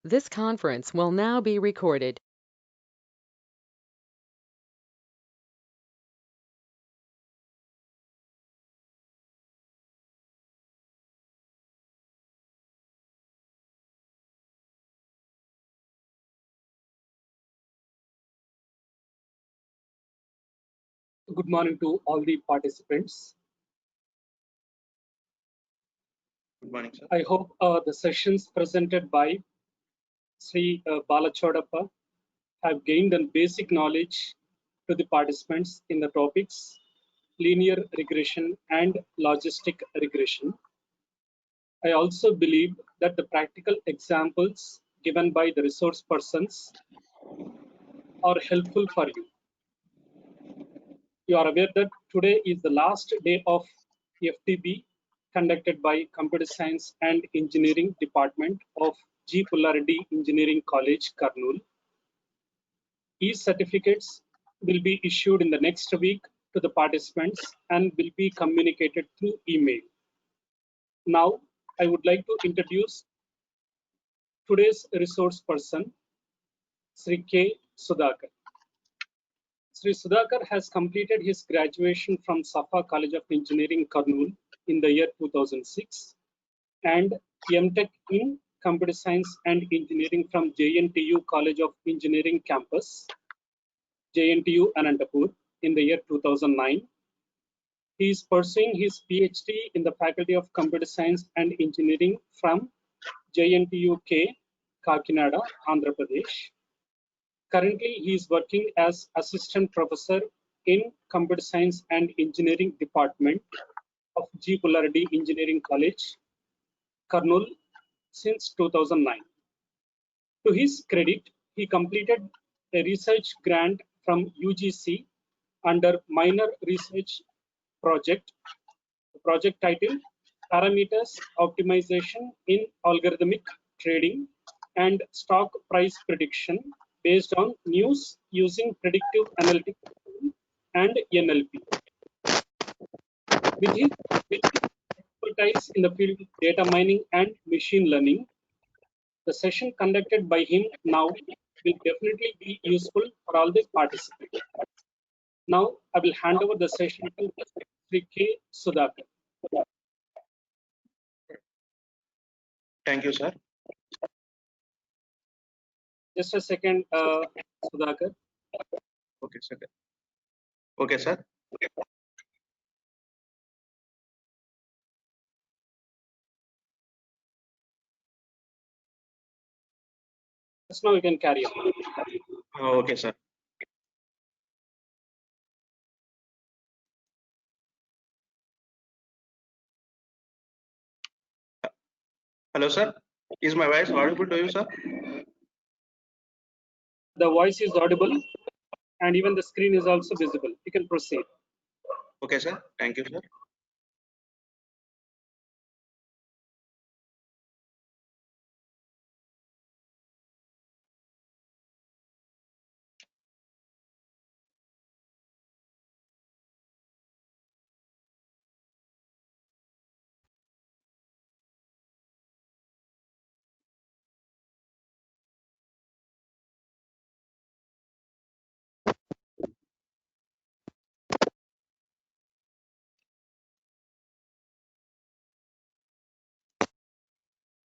This conference will now be recorded. Good morning to all the participants. Good morning, sir. I hope the sessions presented by Sri Balachodappa have gained a basic knowledge to the participants in the topics linear regression and logistic regression. I also believe that the practical examples given by the resource persons are helpful for you. You are aware that today is the last day of FTB conducted by Computer Science and Engineering Department of G. Pullareddy Engineering College, Kurnool. E-certificates will be issued in the next week to the participants and will be communicated through email. Now, I would like to introduce today's resource person, Sri K. Sudhakar. Sri Sudhakar has completed his graduation from Safa College of Engineering, Kurnool in the year 2006 and MTech in Computer Science and Engineering from JNTU College of Engineering Campus, JNTU Anantapur in the year 2009. He is pursuing his PhD in the Faculty of Computer Science and Engineering from JNTU-K, Kakinada, Andhra Pradesh. Currently, he is working as Assistant Professor in Computer Science and Engineering Department of G. Pullareddy Engineering College, Kurnool, since 2009. To his credit, he completed a research grant from UGC under minor research project. The project title, Parameters Optimization in Algorithmic Trading and Stock Price Prediction based on news using predictive analytics and NLP. With his expertise in the field of data mining and machine learning, the session conducted by him now will definitely be useful for all the participants. Now, I will hand over the session to Sri K. Sudhakar. Thank you, sir. Just a second, Sudhakar. Okay, sir. Okay, sir. Just now you can carry on. Okay, sir. Hello, sir. Is my voice audible to you, sir? The voice is audible and even the screen is also visible. You can proceed. Okay, sir. Thank you, sir.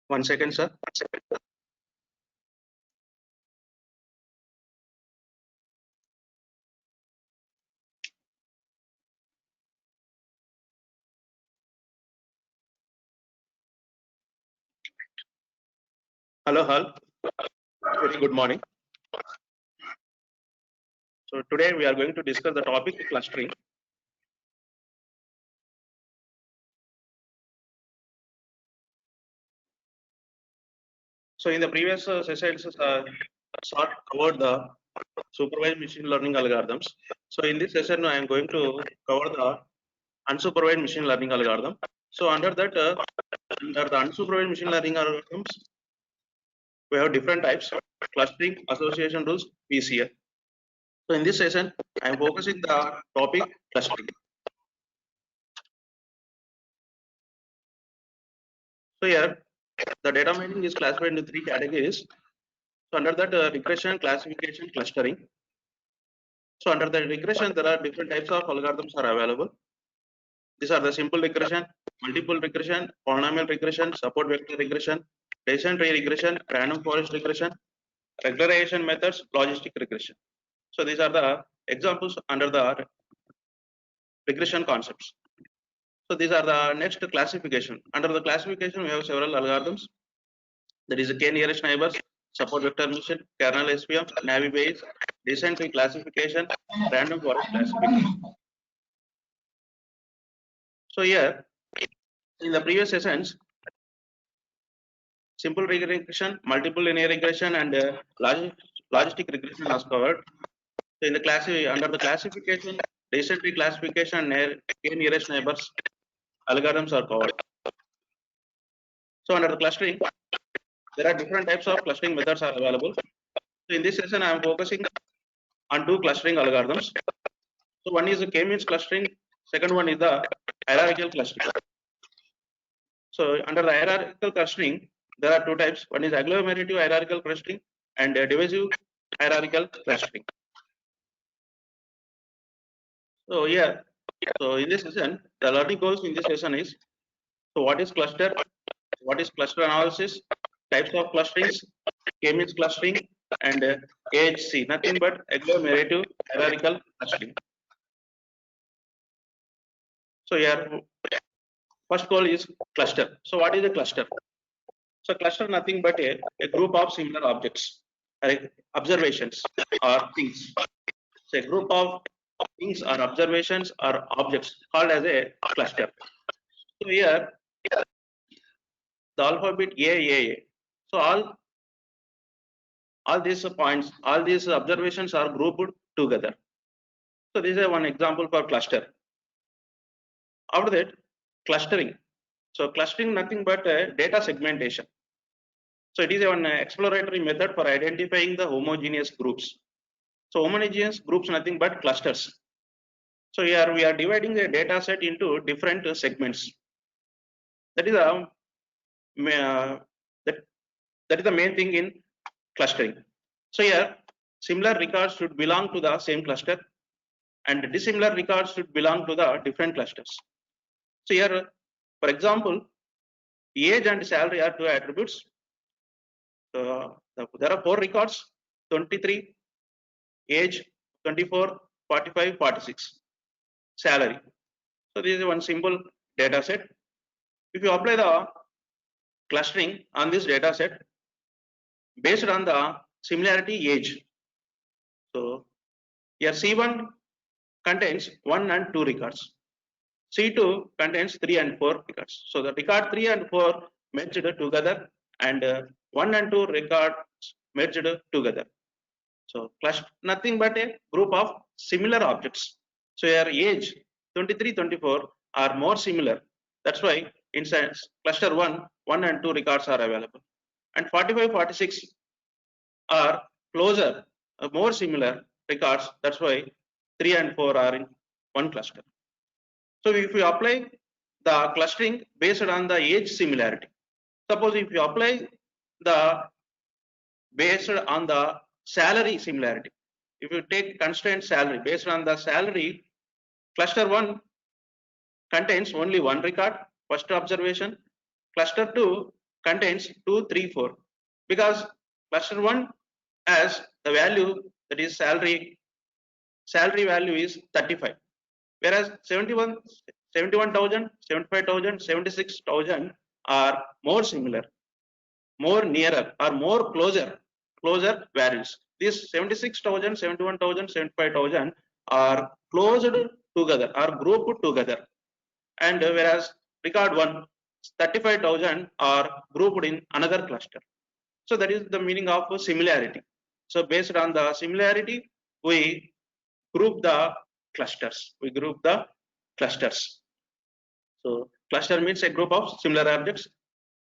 One second, sir. Hello, Hal. Very good morning. So today we are going to discuss the topic clustering. So in the previous sessions, Sir covered the supervised machine learning algorithms. So in this session, I am going to cover the unsupervised machine learning algorithm. So under that, under the unsupervised machine learning algorithms, we have different types: clustering, association rules, PCA. So in this session, I am focusing the topic clustering. So here, the data mining is classified into three categories. So under that regression, classification, clustering. So under the regression, there are different types of algorithms are available. These are the simple regression, multiple regression, polynomial regression, support vector regression, decision tree regression, random forest regression, regularization methods, logistic regression. So these are the examples under the regression concepts. So these are the next classification. Under the classification, we have several algorithms. That is a k-nearest neighbors, support vector mission, kernel SVM, Navi Bayes, decision tree classification, random forest classification. So here, in the previous sessions, simple regression, multiple linear regression, and logistic regression was covered. So in the class, under the classification, decision tree classification and k-nearest neighbors algorithms are covered. So under the clustering, there are different types of clustering methods are available. So in this session, I am focusing on two clustering algorithms. So one is the k-means clustering, second one is the hierarchical clustering. So under the hierarchical clustering, there are two types. One is agglomerative hierarchical clustering and divisive hierarchical clustering. So yeah, so in this session, the learning goals in this session is, so what is cluster, what is cluster analysis, types of clusterings, k-means clustering, and AHC, nothing but agglomerative hierarchical clustering. So here, first goal is cluster. So what is a cluster? So cluster nothing but a group of similar objects, observations or things. So a group of things or observations or objects called as a cluster. So here the alphabet A. So all these points, all these observations are grouped together. So this is one example for cluster. After that, clustering. So clustering nothing but data segmentation. So it is an exploratory method for identifying the homogeneous groups. So homogeneous groups nothing but clusters. So here we are dividing the data set into different segments. That is that is the main thing in clustering. So here similar records should belong to the same cluster and dissimilar records should belong to the different clusters. So here, for example, age and salary are two attributes. There are 4 records: 23, age, 24, 45, 46, salary. So this is one simple data set. If you apply the clustering on this data set based on the similarity age, so here C1 contains 1 and 2 records. C2 contains 3 and 4 records. So the record 3 and 4 merged together and 1 and 2 records merged together. So cluster nothing but a group of similar objects. So your age 23, 24 are more similar. That's why in science cluster 1 and 2 records are available. And 45, 46 are closer, more similar records. That's why 3 and 4 are in one cluster. So if you apply the clustering based on the age similarity, suppose if you apply the based on the salary similarity, if you take constraint salary based on the salary, cluster 1 contains only 1 record, first observation. Cluster 2 contains 2, 3, 4, because cluster 1 has the value, that is salary value is 35, whereas 71,000, 75,000, 76,000 are more similar, more nearer or more closer values. These 76,000, 71,000, 75,000 are closed together, are grouped together, and whereas record 1, 35,000 are grouped in another cluster. So that is the meaning of similarity. So based on the similarity, we group the clusters. So cluster means a group of similar objects.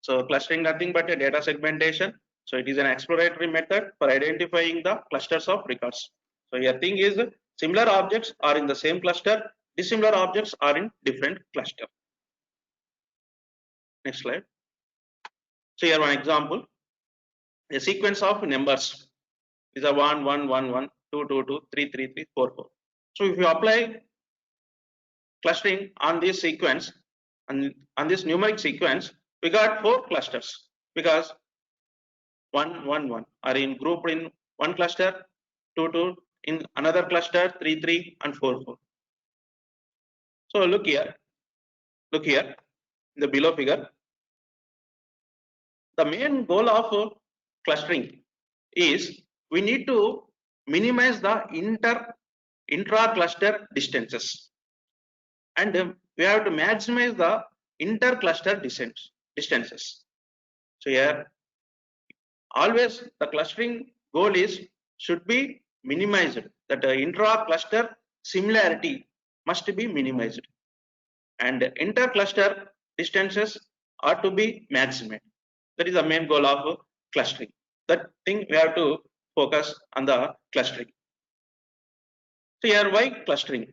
So clustering nothing but a data segmentation. So it is an exploratory method for identifying the clusters of records. So your thing is similar objects are in the same cluster, dissimilar objects are in different cluster. Next slide. So here one example. a sequence of numbers is a 1 1 1 1 2 2 2 3 3 3 4 4. So if you apply clustering on this sequence and on this numeric sequence, we got 4 clusters because 1 1 1 are in grouped in one cluster, 2 2 in another cluster, 3 3 and 4 4. So look here in the below figure. The main goal of clustering is we need to minimize the intra-cluster distances, and we have to maximize the inter-cluster distances. So here always the clustering goal should be minimized, that the intra-cluster similarity must be minimized and inter-cluster distances are to be maximized. That is the main goal of clustering. That thing we have to focus on the clustering. So here why clustering?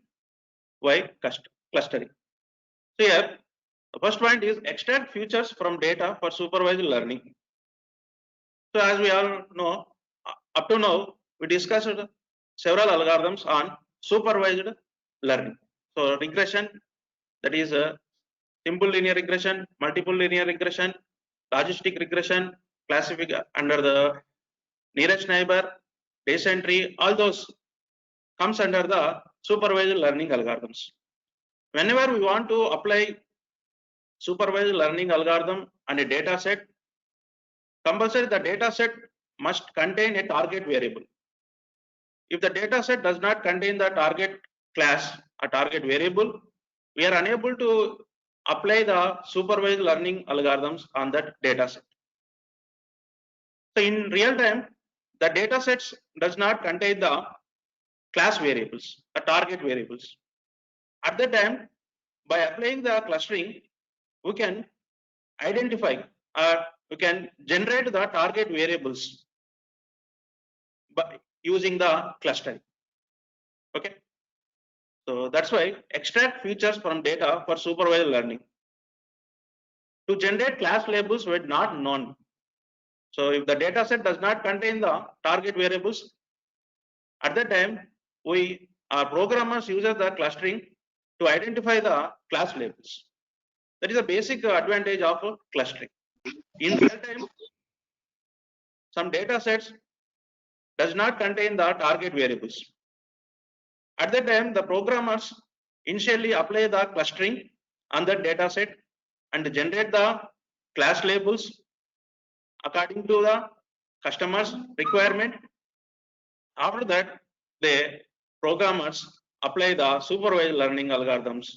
Why clustering? So here the first point is extract features from data for supervised learning. So as we all know, up to now we discussed several algorithms on supervised learning. So regression, that is simple linear regression, multiple linear regression, logistic regression, classification under the nearest neighbor, descent tree, all those comes under the supervised learning algorithms. Whenever we want to apply supervised learning algorithm on a data set, compulsory the data set must contain a target variable. If the data set does not contain the target class or target variable, we are unable to apply the supervised learning algorithms on that data set. So in real time, the data sets does not contain the class variables, the target variables. At that time, by applying the clustering, we can identify or we can generate the target variables by using the clustering. Okay. So that's why extract features from data for supervised learning. To generate class labels were not known. So if the data set does not contain the target variables, at that time our programmers uses the clustering to identify the class labels. That is a basic advantage of clustering. In real time, some data sets does not contain the target variables. At that time, the programmers initially apply the clustering on the data set and generate the class labels according to the customer's requirement. After that, the programmers apply the supervised learning algorithms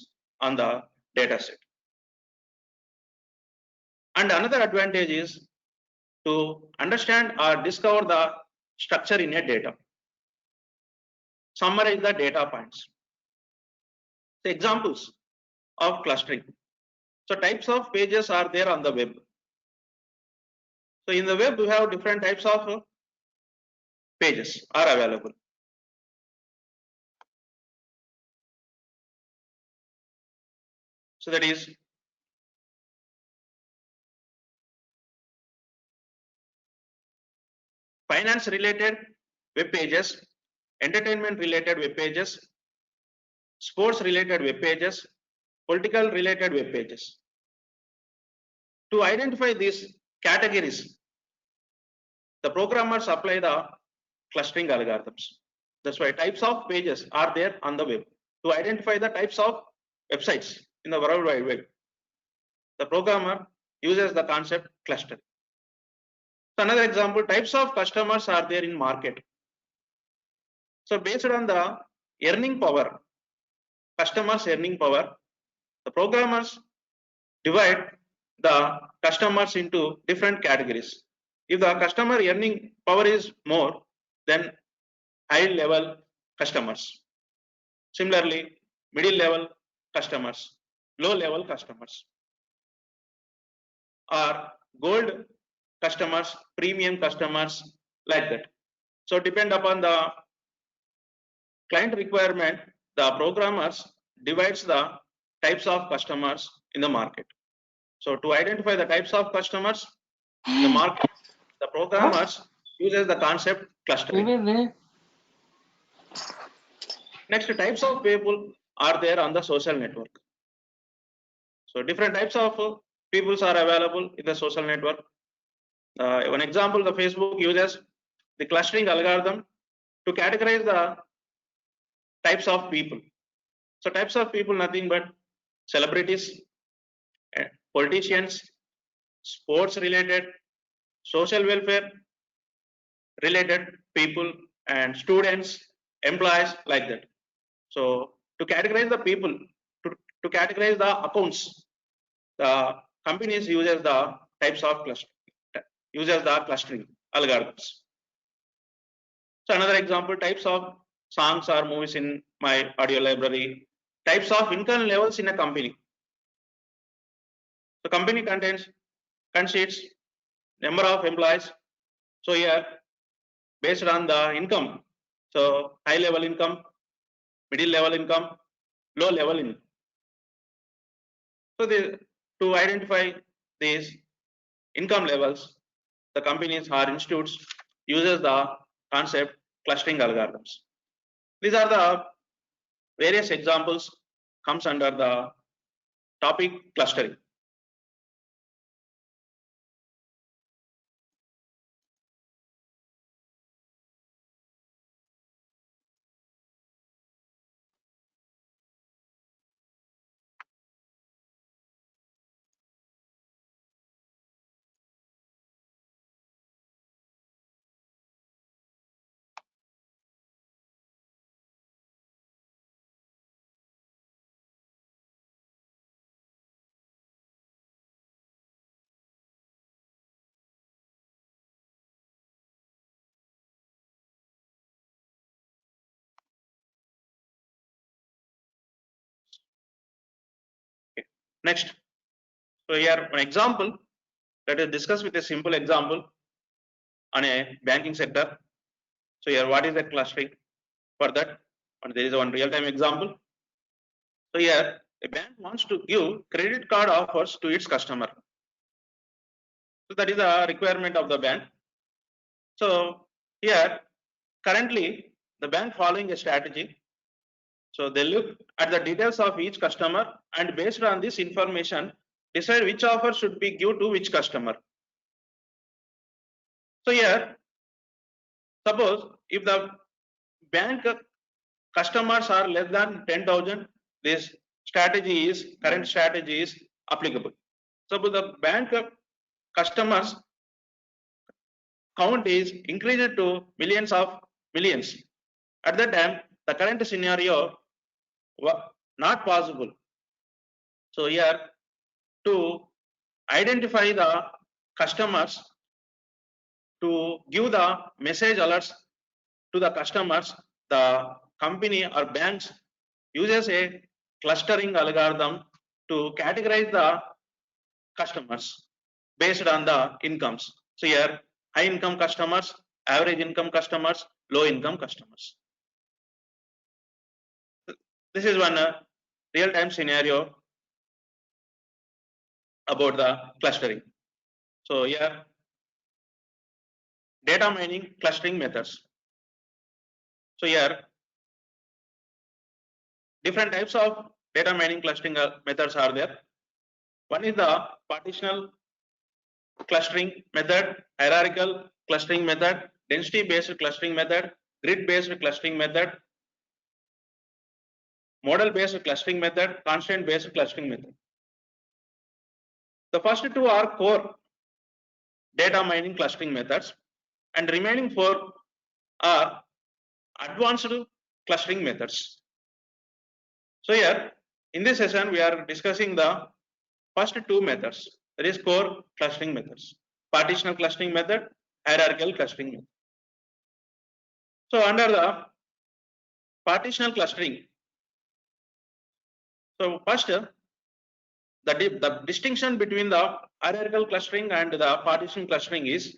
on the data set. And another advantage is to understand or discover the structure in a data. Summarize the data points. The examples of clustering. So types of pages are there on the web. So in the web, we have different types of pages are available. So that is finance related web pages, entertainment related web pages, sports related web pages, political related web pages. To identify these categories, the programmers apply the clustering algorithms. That's why types of pages are there on the web. To identify the types of websites in the World Wide Web, the programmer uses the concept cluster. So another example, types of customers are there in market. So based on the earning power, customers earning power, the programmers divide the customers into different categories. If the customer earning power is more, then high level customers. Similarly, middle level customers, low level customers, or gold customers, premium customers, like that. So depend upon the client requirement, the programmers divides the types of customers in the market. So to identify the types of customers in the market, the programmers uses the concept clustering. Next, types of people are there on the social network. So different types of peoples are available in the social network. One example, the Facebook uses the clustering algorithm to categorize the types of people. So types of people, nothing but celebrities, politicians, sports related, social welfare related people, and students, employees, like that. So to categorize the people, to categorize the accounts, the companies uses the types of clustering algorithms. So another example, types of songs or movies in my audio library, types of income levels in a company. The company consists number of employees. So here, based on the income, so high level income, middle level income, low level income. So to identify these income levels, the companies or institutes uses the concept clustering algorithms. These are the various examples comes under the topic clustering. Okay. Next, so here an example. Let us discuss with a simple example on a banking sector. So here, what is the clustering? For that, and there is one real-time example. So here, a bank wants to give credit card offers to its customer. So that is a requirement of the bank. So here, currently, the bank following a strategy. So they look at the details of each customer and based on this information, decide which offer should be given to which customer. So here, suppose if the bank customers are less than 10,000, this current strategy is applicable. Suppose the bank customers count is increased to millions of millions. At that time, the current scenario not possible. So here, to identify the customers, to give the message alerts to the customers, the company or banks uses a clustering algorithm to categorize the customers based on the incomes. So here, high income customers, average income customers, low income customers. This is one real-time scenario about the clustering. So here, data mining clustering methods. So here, different types of data mining clustering methods are there. One is the partitional clustering method, hierarchical clustering method, density-based clustering method, grid-based clustering method, model-based clustering method, constraint-based clustering method. The first two are core data mining clustering methods, and remaining four are advanced clustering methods. So here, in this session, we are discussing the first two methods, that is core clustering methods, partitional clustering method, hierarchical clustering method. So under the partitional clustering, so first, the distinction between the hierarchical clustering and the partition clustering is,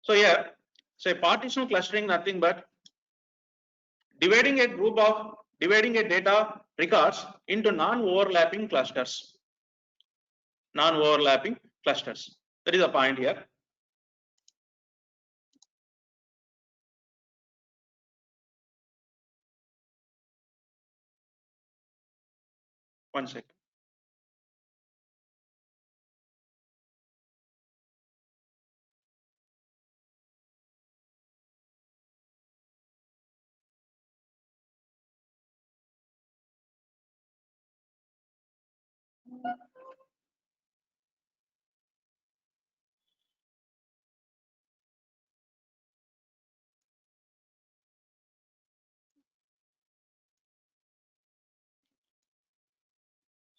so here, say partition clustering nothing but dividing a data records into non-overlapping clusters. non-overlapping clusters. That is the point here. One second.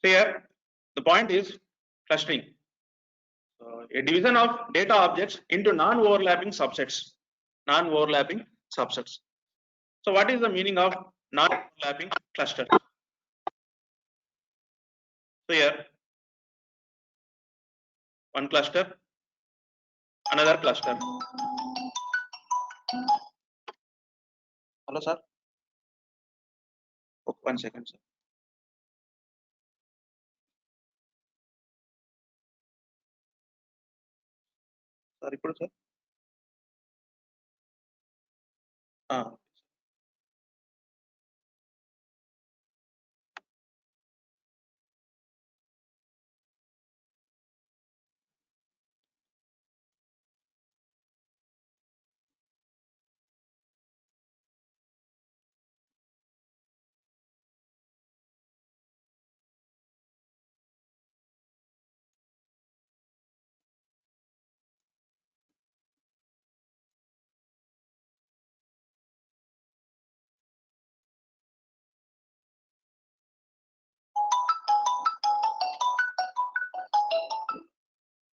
So here the point is clustering. A division of data objects into non-overlapping subsets. Non-overlapping subsets. So what is the meaning of non-overlapping cluster? So here one cluster, another cluster. Hello, sir. Oh, 1 second, sir. Sorry, sir.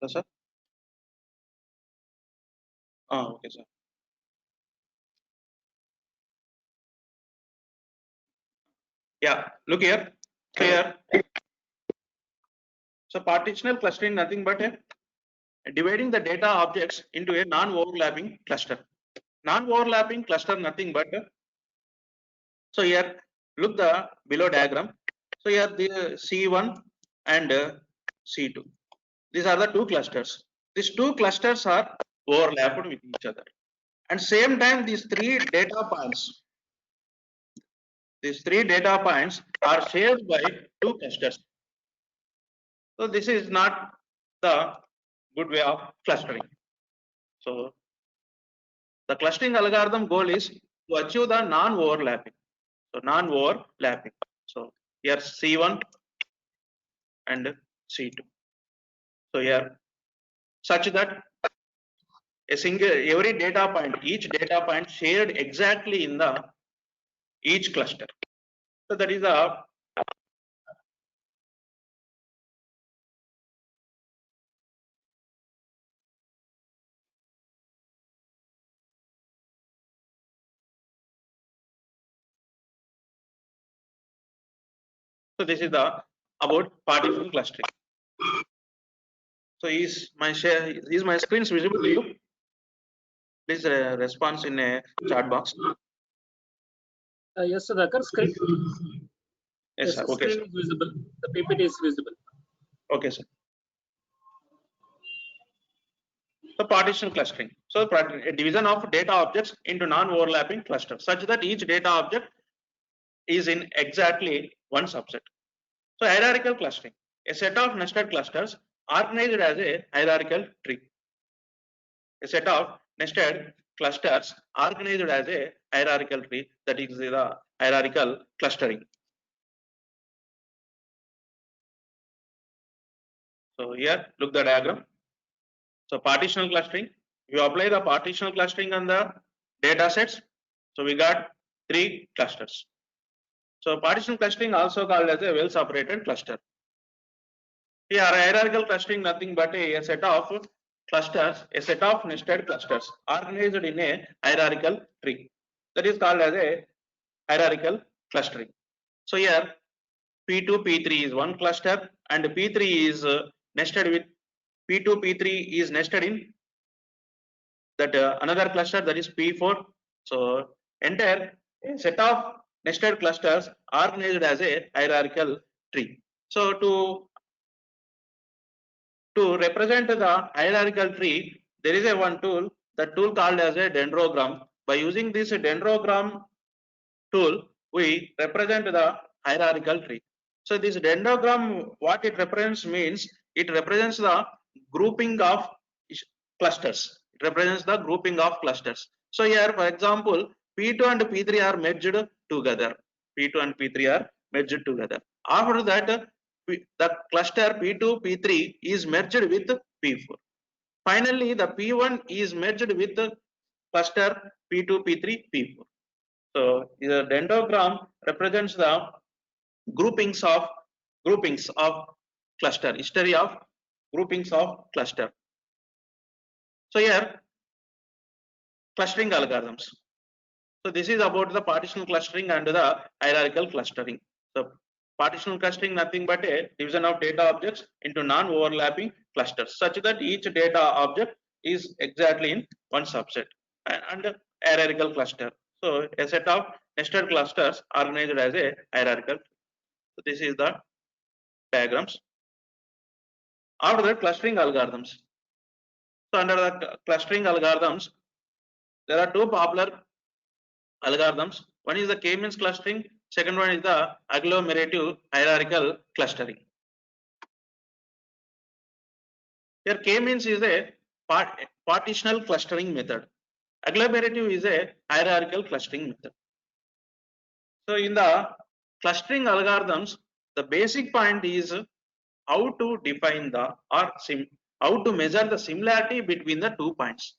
Hello, sir. Okay, sir. Yeah, look here. So here, so partitional clustering nothing but dividing the data objects into a non-overlapping cluster. Non-overlapping cluster nothing but so here look the below diagram. So here the C1 and C2. These are the two clusters. These two clusters are overlapped with each other. And same time these three data points are shared by two clusters. So this is not the good way of clustering. So the clustering algorithm goal is to achieve the non-overlapping. So non-overlapping. So here C1 and C2. So here such that a single every data point, each data point shared exactly in the each cluster. So that is the so this is the about partition clustering. So is my screen visible to you? Please response in a chat box. Yes, Sudhakar, screen. Yes, sir. Okay, screen sir. is visible. The PPT is visible. Okay, sir. So partition clustering. So a division of data objects into non-overlapping clusters such that each data object is in exactly one subset. So hierarchical clustering, a set of nested clusters organized as a hierarchical tree. A set of nested clusters organized as a hierarchical tree, that is the hierarchical clustering. So here look the diagram. So partitional clustering, you apply the partitional clustering on the data sets. So we got three clusters. So partition clustering also called as a well separated cluster. Here hierarchical clustering nothing but a set of clusters, a set of nested clusters organized in a hierarchical tree. That is called as a hierarchical clustering. So here P2, P3 is one cluster and P3 is nested with P2, P3 is nested in that another cluster, that is P4. So entire set of nested clusters organized as a hierarchical tree. So to to represent the hierarchical tree, there is a one tool, the tool called as a dendrogram. By using this dendrogram tool, we represent the hierarchical tree. So this dendrogram, what it represents means, it represents the grouping of clusters. It represents the grouping of clusters. So here, for example, P2 and P3 are merged together. P2 and P3 are merged together. After that, the cluster P2, P3 is merged with P4. Finally, the P1 is merged with the cluster P2, P3, P4. So the dendrogram represents the groupings of cluster, history of groupings of cluster. So here, clustering algorithms. So this is about the partitional clustering and the hierarchical clustering. So partitional clustering nothing but a division of data objects into non-overlapping clusters such that each data object is exactly in one subset, and hierarchical cluster. So a set of nested clusters organized as a hierarchical. So this is the diagrams. After that, clustering algorithms. So under the clustering algorithms, there are two popular algorithms. One is the K-means clustering. Second one is the agglomerative hierarchical clustering. Here K-means is a partitional clustering method. Agglomerative is a hierarchical clustering method. So in the clustering algorithms, the basic point is how to define the how to measure the similarity between the 2 points.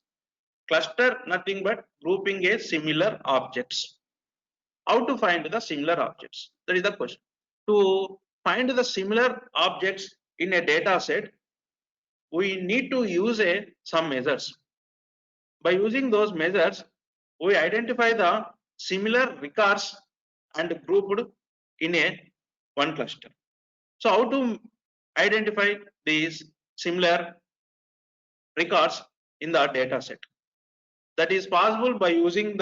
Cluster nothing but grouping a similar objects. How to find the similar objects? That is the question. To find the similar objects in a data set, we need to use some measures. By using those measures, we identify the similar records and grouped in a one cluster. So how to identify these similar records in the data set? That is possible by using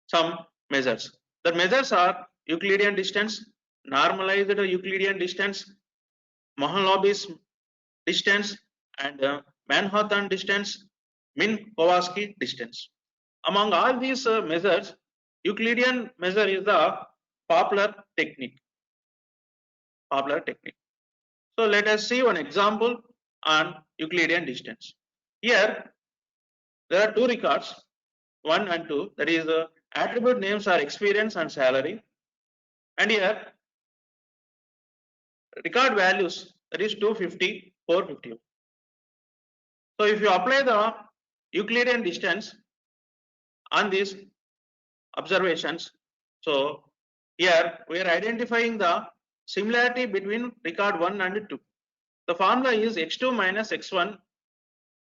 some measures. The measures are Euclidean distance, normalized Euclidean distance, Mahalanobis distance, and Manhattan distance, Minkowski distance. Among all these measures, Euclidean measure is the popular technique. So let us see one example on Euclidean distance. Here there are two records, 1 and 2, that is attribute names are experience and salary, and here record values, that is 250, 450. So if you apply the Euclidean distance on these observations, so here we are identifying the similarity between record 1 and 2. The formula is x2 minus x1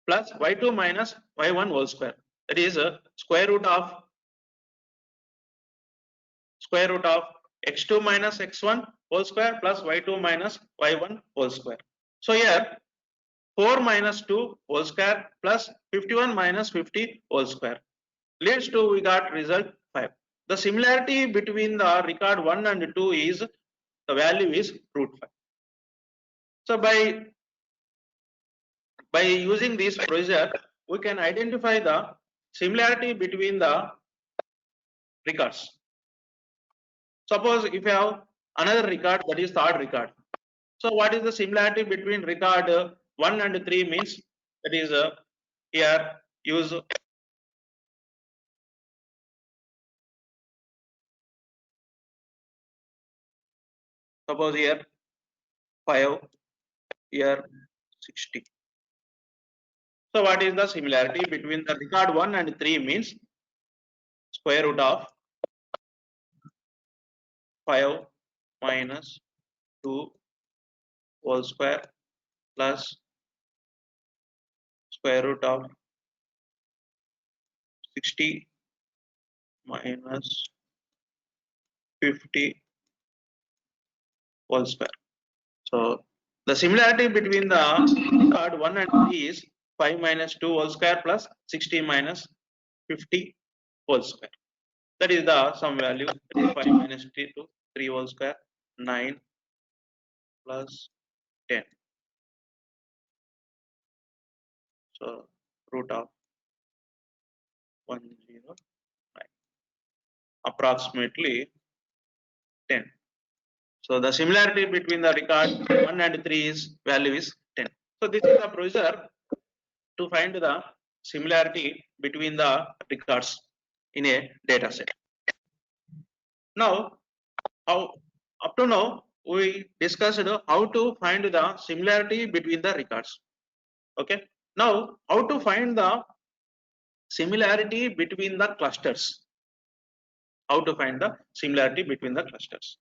plus y2 minus y1 whole square. That is square root of x2 minus x1 whole square plus y2 minus y1 whole square. So here 4 minus 2 whole square plus 51 minus 50 whole square leads to, we got result 5. The similarity between the record 1 and 2 is, the value is root 5. So by using this procedure, we can identify the similarity between the records. Suppose if you have another record, that is third record. So what is the similarity between record 1 and 3 means, that is here use suppose here 5, here 60. So what is the similarity between the record 1 and 3 means square root of 5 minus 2 whole square plus square root of 60 minus 50 whole square. So the similarity between the record 1 and 3 is 5 minus 2 whole square plus 60 minus 50 whole square. That is the sum value. 5 minus 3 whole square, 9 plus 10. So root of 109, approximately 10. So the similarity between the record 1 and 3 is value is 10. So this is the procedure to find the similarity between the records in a data set. Now, how up to now we discussed how to find the similarity between the records. Okay. Now, how to find the similarity between the clusters? How to find the similarity between the clusters?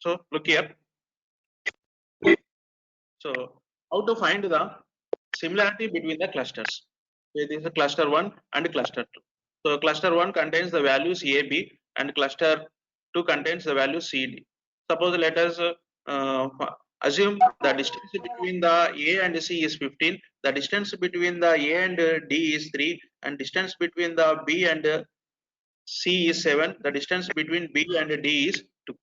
So look here. So how to find the similarity between the clusters? This is a cluster 1 and cluster 2. So cluster 1 contains the values A, B, and cluster 2 contains the value C, D. Suppose let us uh, assume the distance between the A and C is 15, the distance between the A and D is 3, and distance between the B and C is 7, the distance between B and D is 2.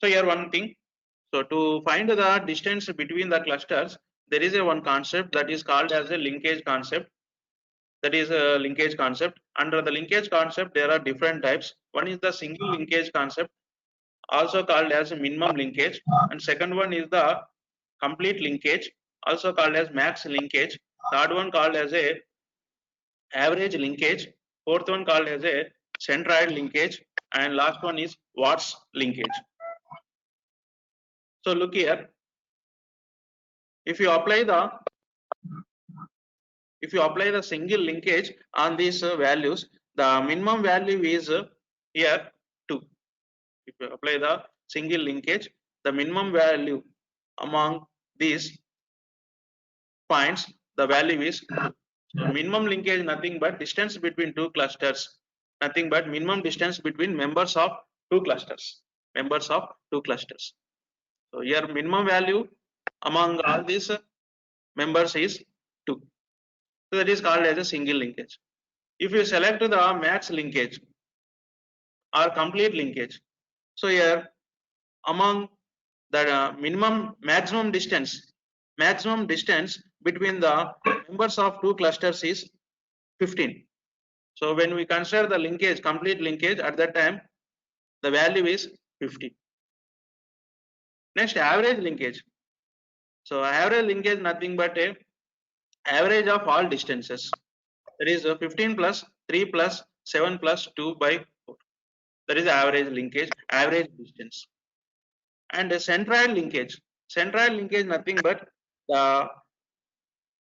So here one thing, so to find the distance between the clusters, there is a one concept that is called as a linkage concept. That is a linkage concept. Under the linkage concept, there are different types. One is the single linkage concept, also called as minimum linkage, and second one is the complete linkage, also called as max linkage. Third one called as a average linkage. Fourth one called as a centroid linkage, and last one is Watts linkage. So look here. If you apply the single linkage on these values, the minimum value is here 2. If you apply the single linkage, the minimum value among these points, the value is 2. So minimum linkage nothing but distance between two clusters, nothing but minimum distance between members of two clusters. Members of two clusters. So here minimum value among all these members is 2. So that is called as a single linkage. If you select the max linkage or complete linkage, so here among the maximum distance between the members of two clusters is 15. So when we consider the linkage, complete linkage, at that time the value is 50. Next, average linkage. So average linkage nothing but a average of all distances. That is 15 plus 3 plus 7 plus 2 by 4. That is average linkage, average distance. And a centroid linkage. Centroid linkage nothing but the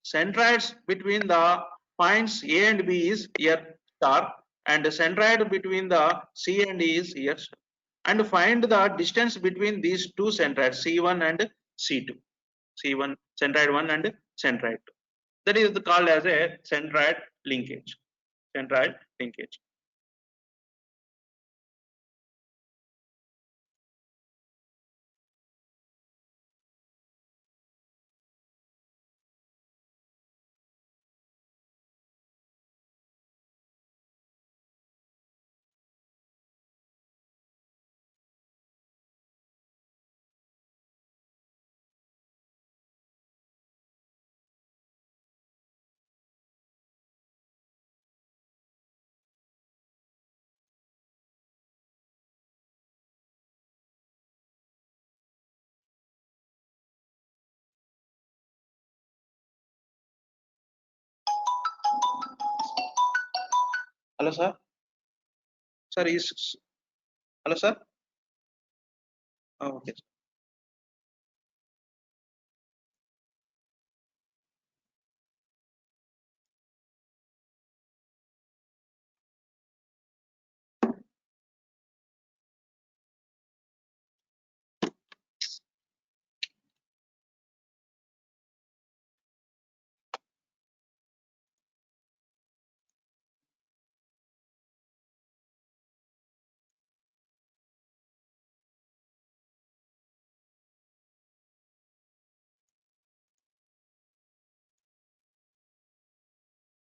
centroids between the points A and B is here star, and the centroid between the C and E is here star. And find the distance between these two centroids C1 and C2. C1, centroid 1 and centroid 2. That is called as a centroid linkage. Centroid linkage. Hello, sir. Sir, is hello, sir. Oh, okay.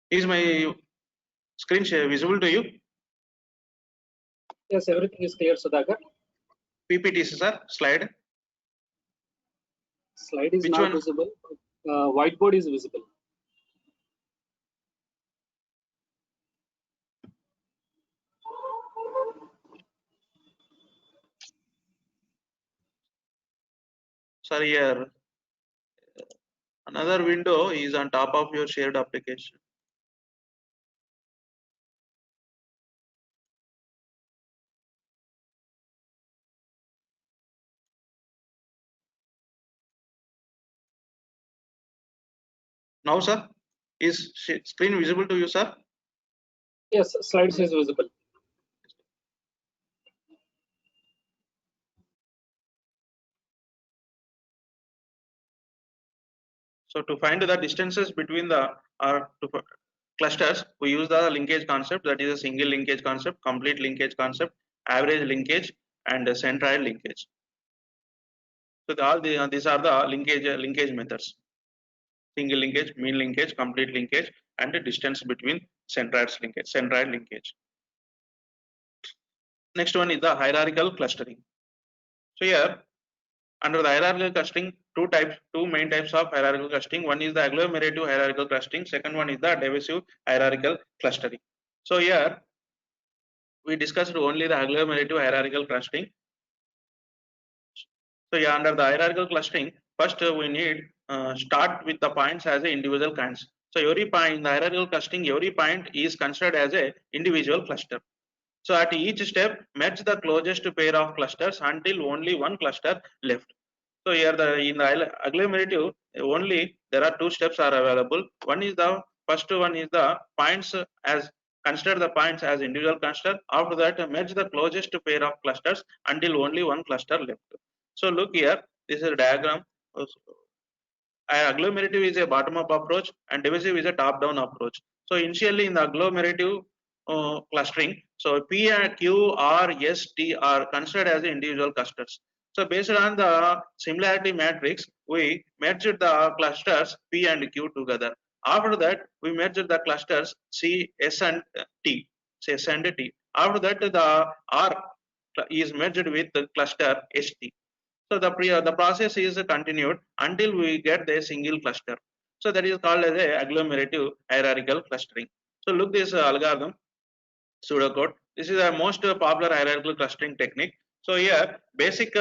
Is my screen share visible to you? Yes, everything is clear, Sudhakar. PPT, sir, slide. Slide is Which not one? visible. Whiteboard is visible. Sorry, here. Another window is on top of your shared application. Now, sir, is screen visible to you, sir? Yes, slides is visible. So to find the distances between the clusters, we use the linkage concept, that is a single linkage concept, complete linkage concept, average linkage, and centroid linkage. So these are the linkage methods: single linkage, mean linkage, complete linkage, and the distance between centroid linkage. Next one is the hierarchical clustering. So here, under the hierarchical clustering, two main types of hierarchical clustering. One is the agglomerative hierarchical clustering. Second one is the divisive hierarchical clustering. So here we discussed only the agglomerative hierarchical clustering. So yeah, under the hierarchical clustering, first we need start with the points as a individual kinds. So every point in the hierarchical clustering, every point is considered as a individual cluster. So at each step, match the closest pair of clusters until only one cluster left. So here in the agglomerative, only there are two steps are available. One is the first one is the points as consider the points as individual cluster. After that, merge the closest pair of clusters until only one cluster left. So look here, this is a diagram. Agglomerative is a bottom-up approach and divisive is a top-down approach. So initially in the agglomerative clustering, so P and Q, R, S, T are considered as individual clusters. So based on the similarity matrix, we merged the clusters P and Q together. After that, we merged the clusters C, S and T. S and T. After that, the R is merged with the cluster ST. So the process is continued until we get the single cluster. So that is called as a agglomerative hierarchical clustering. So look this algorithm pseudocode. This is the most popular hierarchical clustering technique. So here basic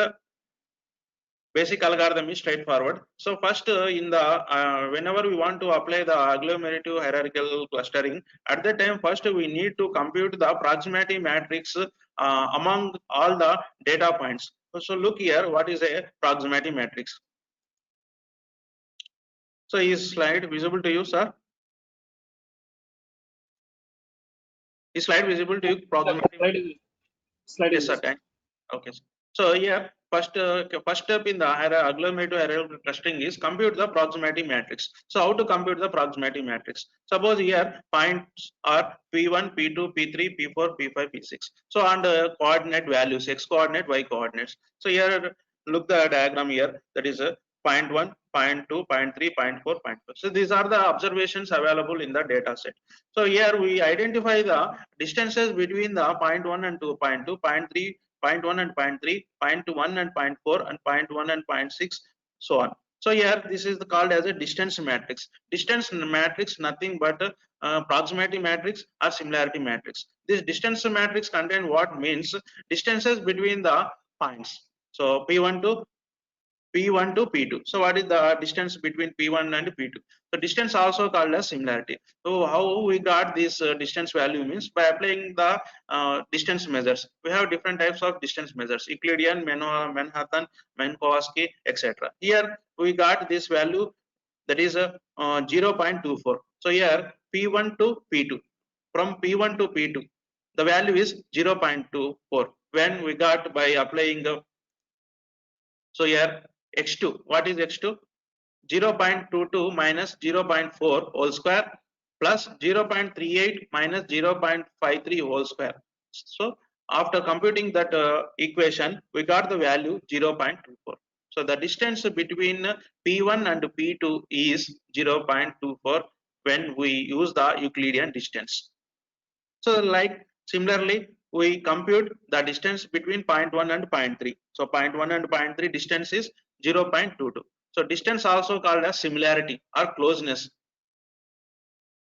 algorithm is straightforward. So first in the whenever we want to apply the agglomerative hierarchical clustering, at that time first we need to compute the proximity matrix among all the data points. So look here, what is a proximity matrix? So is slide visible to you, sir? Is slide visible to you? Proximity. Slide Yes, is sir. visible. Okay. So here first step in the agglomerative hierarchical clustering is compute the proximity matrix. So how to compute the proximity matrix? Suppose here points are P1, P2, P3, P4, P5, P6. So on the coordinate values, x coordinate, y coordinates. So here look the diagram here, that is point 1, point 2, point 3, point 4, point 5. So these are the observations available in the data set. So here we identify the distances between the point 1 and 2, point 2, point 3, point 1 and point 3, point 1 and point 4, and point 1 and point 6, so on. So here this is called as a distance matrix. Distance matrix nothing but proximity matrix or similarity matrix. This distance matrix contain what means distances between the points. So P1 to P2. So what is the distance between P1 and P2? So distance also called as similarity. So how we got this distance value means by applying the distance measures. We have different types of distance measures: Euclidean, Manhattan, Minkowski, etc. Here we got this value, that is 0.24. So here P1 to P2, from P1 to P2, the value is 0.24 when we got by applying the. So here x2, what is x2? 0.22 minus 0.4 whole square plus 0.38 minus 0.53 whole square. So after computing that equation, we got the value 0.24. So the distance between P1 and P2 is 0.24 when we use the Euclidean distance. So like similarly, we compute the distance between point 1 and point 3. So point 1 and point 3 distance is 0.22. So distance also called as similarity or closeness.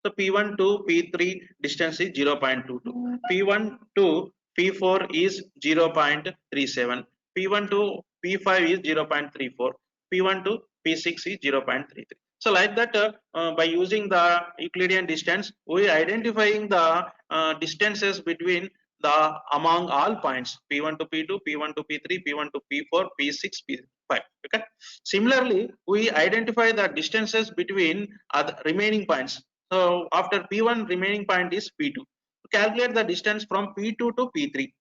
So P1 to P3 distance is 0.22. P1 to P4 is 0.37. P1 to P5 is 0.34. P1 to P6 is 0.33. So like that, by using the Euclidean distance, we identifying the distances between the among all points P1 to P2, P1 to P3, P1 to P4, P6, P5. Okay. Similarly, we identify the distances between other remaining points. So after P1, remaining point is P2. Calculate the distance from P2 to P3.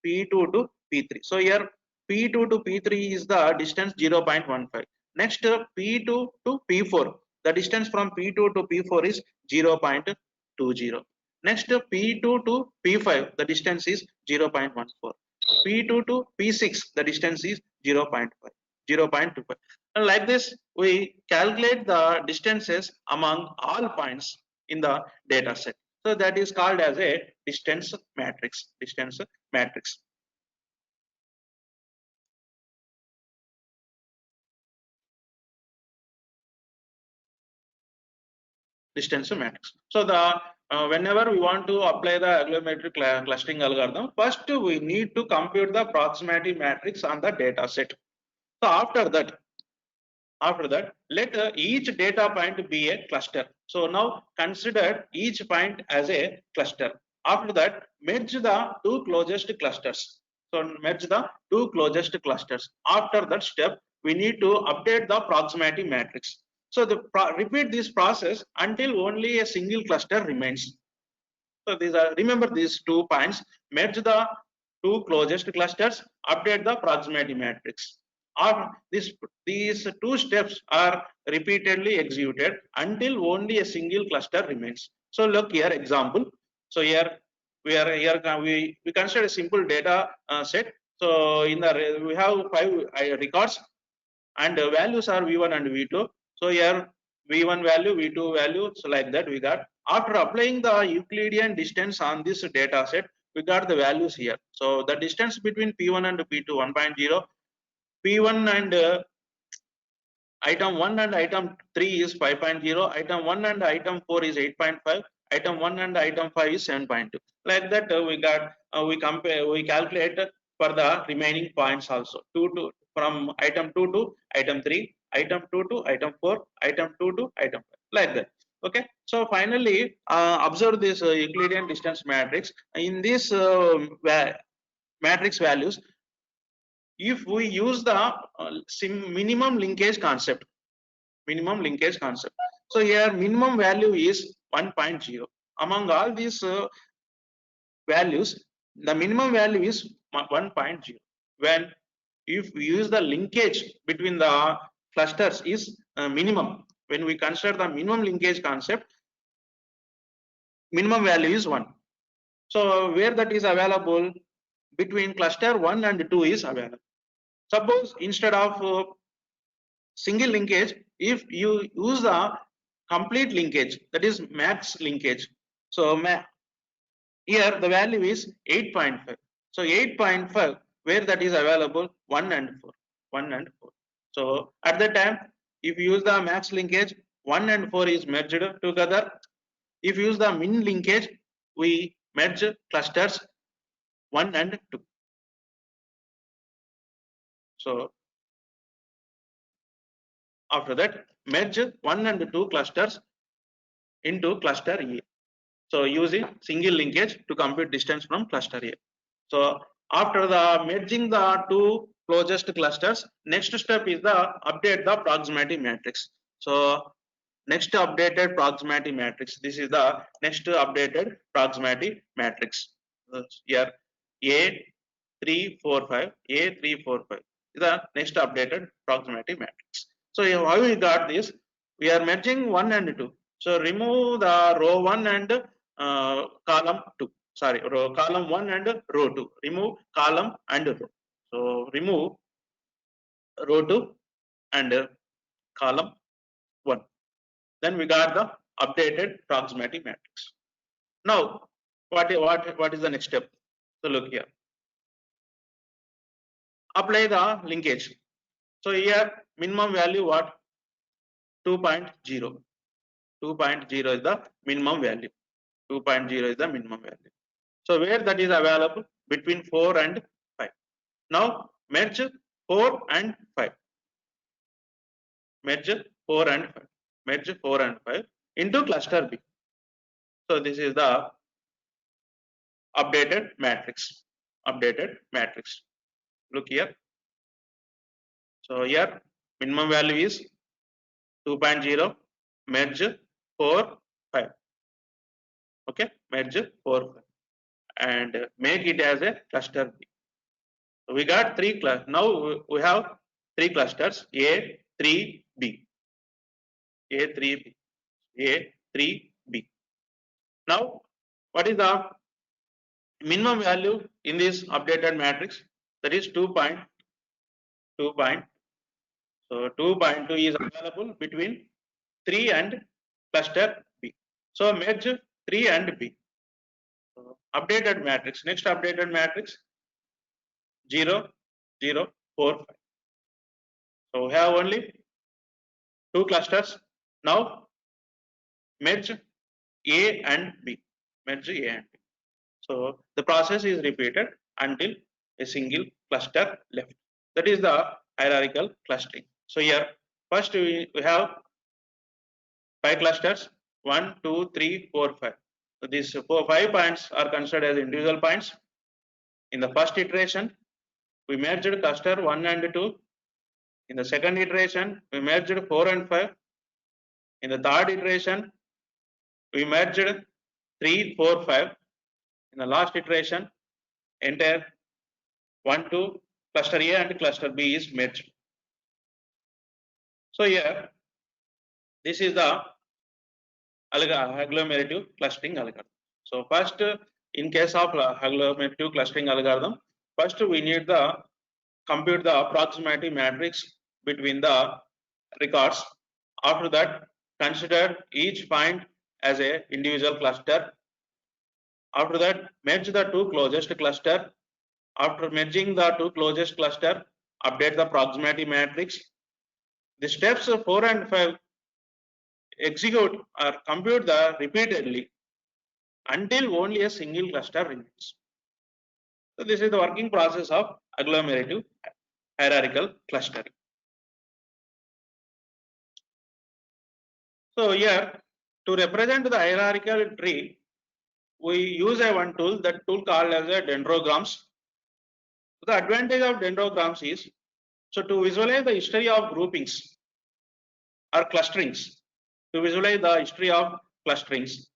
P2 to P3. So here P2 to P3 is the distance 0.15. Next P2 to P4. The distance from P2 to P4 is 0.20. Next P2 to P5. The distance is 0.14. P2 to P6. The distance is 0.5. 0.25. And like this, we calculate the distances among all points in the data set. So that is called as a distance matrix. Distance matrix. Distance matrix. So the whenever we want to apply the agglomerative clustering algorithm, first we need to compute the proximity matrix on the data set. So after that, let each data point be a cluster. So now consider each point as a cluster. After that, merge the two closest clusters. So merge the two closest clusters. After that step, we need to update the proximity matrix. So repeat this process until only a single cluster remains. So these are, remember these 2 points, merge the two closest clusters, update the proximity matrix. These 2 steps are repeatedly executed until only a single cluster remains. So look here example. So here we consider a simple data set. So in the we have 5 records and values are V1 and V2. So here V1 value, V2 value, so like that we got. After applying the Euclidean distance on this data set, we got the values here. So the distance between P1 and P2 1.0, P1 and item 1 and item 3 is 5.0, item 1 and item 4 is 8.5, item 1 and item 5 is 7.2. Like that we got we calculate for the remaining points also. From item 2 to item 3, item 2 to item 4, item 2 to item 5, like that. Okay, so finally observe this Euclidean distance matrix. In this matrix values, if we use the minimum linkage concept, so here minimum value is 1.0. Among all these values, the minimum value is 1.0. When if we use the linkage between the clusters is minimum, when we consider the minimum linkage concept, minimum value is 1. So where that is available, between cluster 1 and 2 is available. Suppose instead of single linkage, if you use the complete linkage, that is max linkage, so here the value is 8.5. So 8.5, where that is available, 1 and 4. So at that time, if you use the max linkage, 1 and 4 is merged together. If you use the min linkage, we merge clusters 1 and 2. So after that, merge 1 and 2 clusters into cluster A. So using single linkage to compute distance from cluster A. So after the merging the two closest clusters, next step is the update the proximity matrix. So next updated proximity matrix. This is the next updated proximity matrix. Here A345, A345 is the next updated proximity matrix. So how we got this? We are merging 1 and 2. So remove the row 1 and column 2. Sorry, column 1 and row 2. Remove column and row. So remove row 2 and column 1. Then we got the updated proximity matrix. Now, what is the next step? So look here. Apply the linkage. So here minimum value what? 2.0. 2.0 is the minimum value. 2.0 is the minimum value. So where that is available? Between 4 and 5. Now merge 4 and 5. Merge 4 and 5. Merge 4 and 5 into cluster B. So this is the updated matrix. Updated matrix. Look here. So here minimum value is 2.0. Merge 4, 5. Okay, merge 4, 5. And make it as a cluster B. So we got 3 clusters. Now we have 3 clusters A, 3, B. A, 3, B. A, 3, B. Now, what is the minimum value in this updated matrix? That is 2.2. So 2.2 is available between 3 and cluster B. So merge 3 and B. So updated matrix. Next updated matrix 0, 0, 4, 5. So we have only 2 clusters. Now merge A and B. Merge A and B. So the process is repeated until a single cluster left. That is the hierarchical clustering. So here first we have 5 clusters. 1, 2, 3, 4, 5. So these 5 points are considered as individual points. In the first iteration, we merged cluster 1 and 2. In the second iteration, we merged 4 and 5. In the third iteration, we merged 3, 4, 5. In the last iteration, entire 1, 2, cluster A and cluster B is merged. So here, this is the agglomerative clustering algorithm. So first, in case of agglomerative clustering algorithm, first we need to compute the proximity matrix between the records. After that, consider each point as a individual cluster. After that, merge the 2 closest cluster. After merging the 2 closest cluster, update the proximity matrix. The steps 4 and 5 execute or compute the repeatedly until only a single cluster remains. So this is the working process of agglomerative hierarchical clustering. So here, to represent the hierarchical tree, we use one tool, that tool called as a dendrograms. The advantage of dendrograms is, so to visualize the history of groupings or clusterings, to visualize the history of clusterings,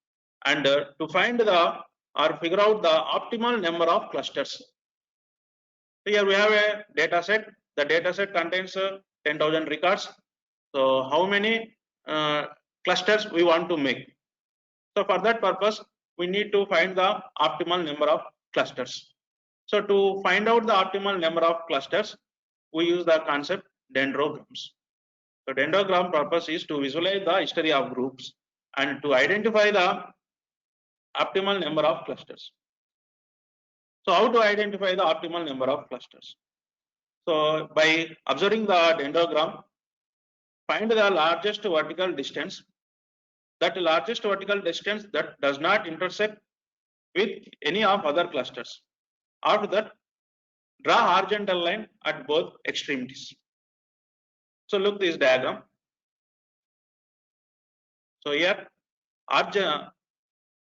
and to find the or figure out the optimal number of clusters. So here we have a data set. The data set contains 10,000 records. So how many clusters we want to make? So for that purpose, we need to find the optimal number of clusters. So to find out the optimal number of clusters, we use the concept dendrograms. So dendrogram purpose is to visualize the history of groups and to identify the optimal number of clusters. So how to identify the optimal number of clusters? So by observing the dendrogram, find the largest vertical distance. That largest vertical distance that does not intersect with any of other clusters. After that, draw horizontal line at both extremities. So look this diagram. So here,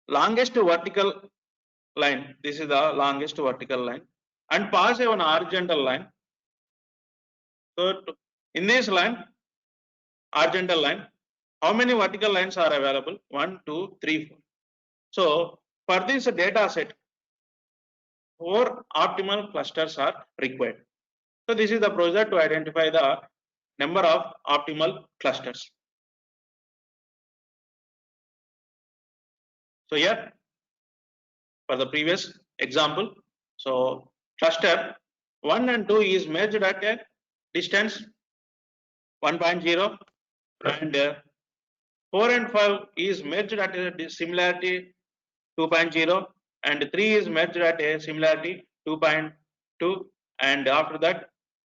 longest vertical line. This is the longest vertical line, and pass one horizontal line. So in this line, horizontal line, how many vertical lines are available? 1, 2, 3, 4. So for this data set, 4 optimal clusters are required. So this is the procedure to identify the number of optimal clusters. So here, for the previous example, so cluster 1 and 2 is merged at a distance 1.0 and 4 and 5 is merged at a similarity 2.0 and 3 is merged at a similarity 2.2, and after that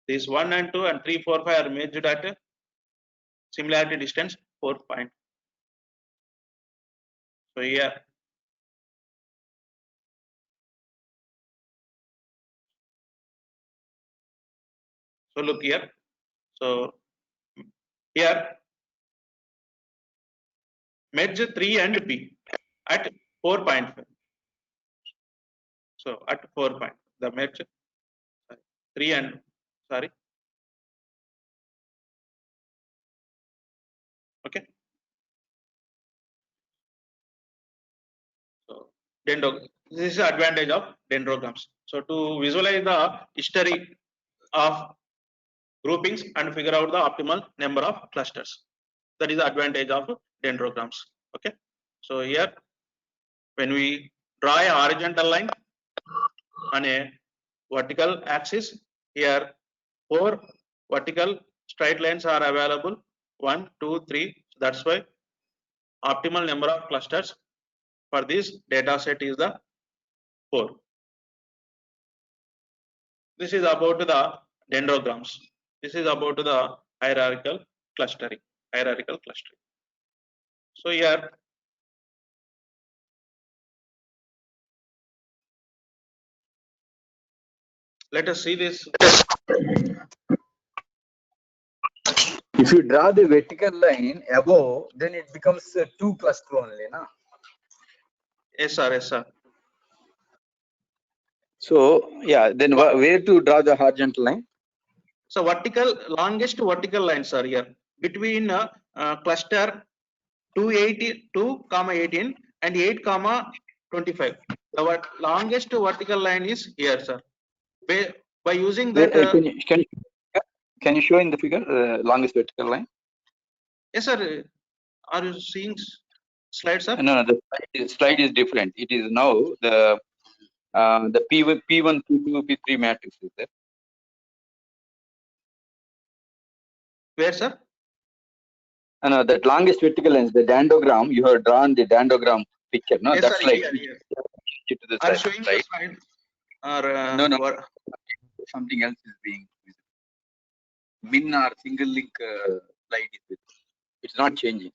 this 1 and 2 and 3, 4, 5 are merged at a similarity distance 4 point. So here so look here, so here merge 3 and B at 4.5. So at 4 point, the merge 3 and sorry. Okay. So this is the advantage of dendrograms. So to visualize the history of groupings and figure out the optimal number of clusters. That is the advantage of dendrograms. Okay. So here when we draw a horizontal line on a vertical axis, here 4 vertical straight lines are available, 1, 2, 3. That's why optimal number of clusters for this data set is the 4. This is about the dendrograms. This is about the hierarchical clustering. So here let us see this. If you draw the vertical line above, then it becomes 2 cluster only, na? Yes, sir. Yes, sir. So yeah, then where to draw the horizontal line? So longest vertical lines are here between cluster 282, 18 and 8, 25. The longest vertical line is here, sir. By using that. Can you show in the figure longest vertical line? Yes, sir. Are you seeing slide, sir? No, the slide is different. It is now the P1, P2, P3 matrix is there. Where, sir? No, that longest vertical lines, the dendrogram. You have drawn the dendrogram picture. No, yes, that's sir, like here. To the Are slide, showing right? the slide? Or, no, something else is being visible. Min or single link slide is visible. It's not changing.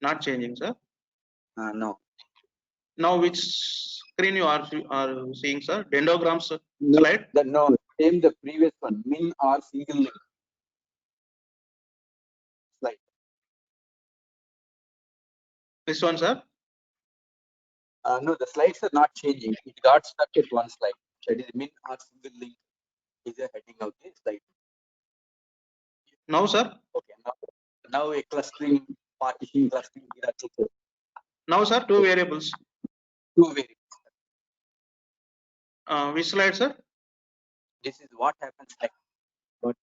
Not changing, sir. No. Now, which screen you are seeing, sir? Dendrograms slide? No, same the previous one. Min or single link slide. This one, sir? No, the slides are not changing. It got stuck at one slide. That is min or single link is a heading of the slide. Now, sir? Okay. Now a clustering, partition clustering hierarchy. Now, sir, 2 variables. 2 variables. Which slide, sir? This is what happens next. But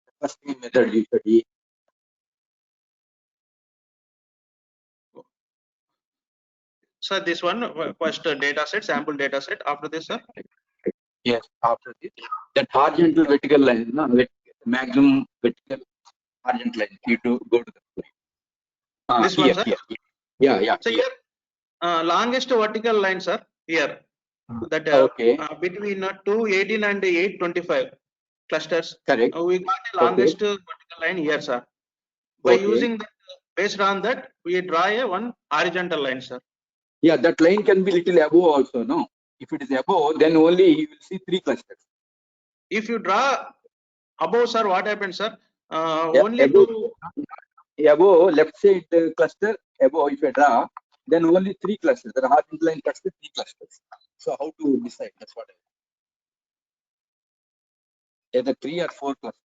the clustering method usually. Sir, this one first data set, sample data set. After this, sir? Yes, after this. That horizontal vertical line, no, maximum vertical horizontal line. You to go to the line. This one, sir? Yeah. So here, longest vertical line, sir, here. That okay. Between 218 and 825 clusters. Correct. We got the longest vertical line here, sir. By using that, based on that, we draw one horizontal line, sir. Yeah, that line can be little above also, no? If it is above, then only you will see 3 clusters. If you draw above, sir, what happens, sir? Only above left side cluster, above if you draw, then only 3 clusters. The horizontal line cluster, 3 clusters. So how to decide? That's what either 3 or 4 clusters.